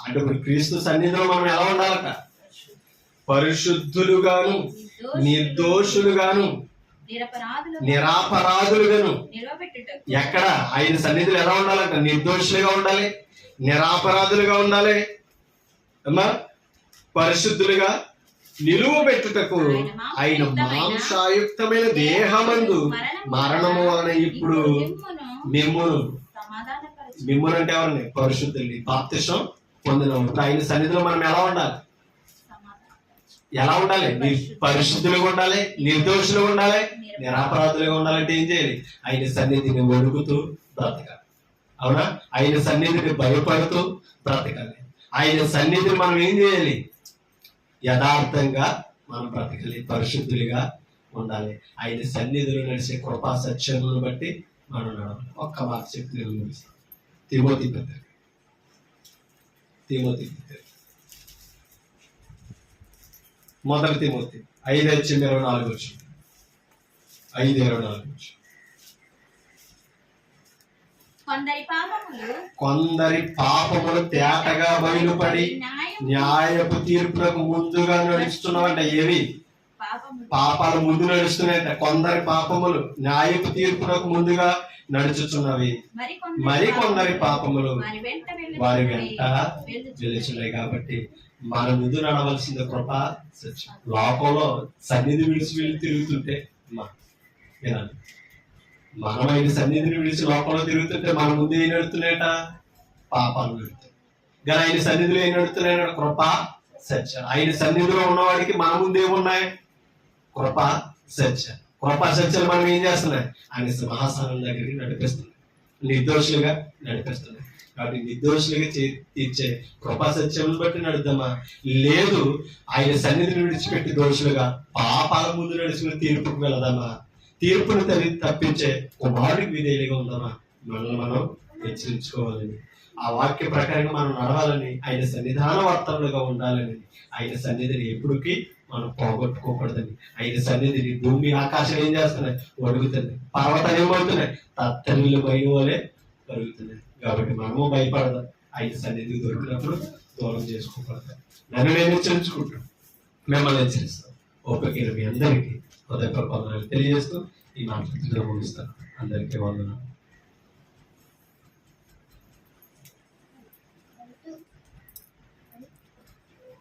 అంటే ఇప్పుడు క్రీస్తు సన్నిధిలో మనం ఎలా ఉండాలట? పరిశుద్ధులుగాను నిర్దోషులుగాను నిరాపరాధులుగాను. ఎక్కడ? ఆయన సన్నిధిలో ఎలా ఉండాలంట? నిర్దోషులుగా ఉండాలి, నిరాపరాధులుగా ఉండాలి, అమ్మా పరిశుద్ధులుగా నిలువబెట్టుటకు ఆయన మాంసాయుక్తమైన దేహమందు మరణము వలన ఇప్పుడు మిమ్మును అంటే ఎవరిని? పరిశుద్ధుల్ని బాప్తిసం పొందినప్పుడు. ఆయన సన్నిధిలో మనం ఎలా ఉండాలి? పరిశుద్ధులుగా ఉండాలి, నిర్దోషులుగా ఉండాలి, నిరాపరాధులుగా ఉండాలంటే ఏం చేయాలి? ఆయన సన్నిధిని వణుకుతూ బ్రతకాలి, అవునా? ఆయన సన్నిధిని భయపడుతూ బ్రతకాలి. ఆయన సన్నిధిని మనం ఏం చేయాలి? యథార్థంగా మనం బ్రతకాలి, పరిశుద్ధులుగా ఉండాలి. ఆయన సన్నిధిలో నడిచే కృపా సత్యములను బట్టి మనం నడవాలి. ఒక్క మాట చెప్పి నేను ముగిస్తాను. తిమోతి పత్రిక 1 తిమోతి 5:24 5:24. కొందరి పాపములు తేటగా బయలుపడి న్యాయపు తీర్పులకు ముందుగా నడుస్తున్నామంట. ఏవి పాపాలు ముందు నడుస్తున్నాయంట. కొందరి పాపములు న్యాయపు తీర్పులకు ముందుగా నడుచుచున్నవి, మరి కొందరి పాపములు వారి వెంట వెలుచున్నాయి. కాబట్టి మన ముందు నడవలసిన కృప సత్యం. లోకంలో సన్నిధి విడిచి వెళ్ళి తిరుగుతుంటే వినాలి, మనమైన సన్నిధిని విడిచి లోకంలో తిరుగుతుంటే మన ముందు ఏం నడుతున్నాయట? పాపాలు నడుతాయి. కానీ ఆయన సన్నిధిలో ఏం నడుతున్నాయట? కృప సత్యం. ఆయన సన్నిధిలో ఉన్నవాడికి మన ముందు ఏమున్నాయి? కృప సత్యం. కృప సత్యాలు మనం ఏం చేస్తున్నాయి? ఆయన సింహాసనం దగ్గరికి నడిపిస్తున్నాయి, నిర్దోషులుగా నడిపిస్తున్నాయి. కాబట్టి నిర్దోషులుగా తీర్చే కృపా సత్యములను బట్టి నడుద్దామా? లేదు ఆయన సన్నిధిని విడిచిపెట్టి దోషులుగా పాపాల ముందు నడుచుకుని తీర్పుకు వెళదామా? తీర్పును తప్పించే కుమారుడికి విధేయులుగా ఉందామా? మనల్ని మనం హెచ్చరించుకోవాలని, ఆ వాక్య ప్రకారంగా మనం నడవాలని, ఆయన సన్నిధాన వర్తనులుగా ఉండాలని, ఆయన సన్నిధిని ఎప్పటికీ మనం పోగొట్టుకోకూడదని, ఆయన సన్నిధిని భూమి ఆకాశం ఏం చేస్తున్నాయి? వడుగుతున్నాయి. పర్వతాలు ఏమవుతున్నాయి? తత్తరిల్లు బయలు వలె కలుగుతున్నాయి. కాబట్టి మనము భయపడదాం. ఆయన సన్నిధికి దొరికినప్పుడు దూరం చేసుకోకూడదు. నన్ను నేను హెచ్చరించుకుంటాను, మిమ్మల్ని హెచ్చరిస్తాను. ఓపిక మీ అందరికీ హృదయపూర్వక తెలియజేస్తూ ఈ మాటలు ముగిస్తాను. అందరికీ వందనాలు.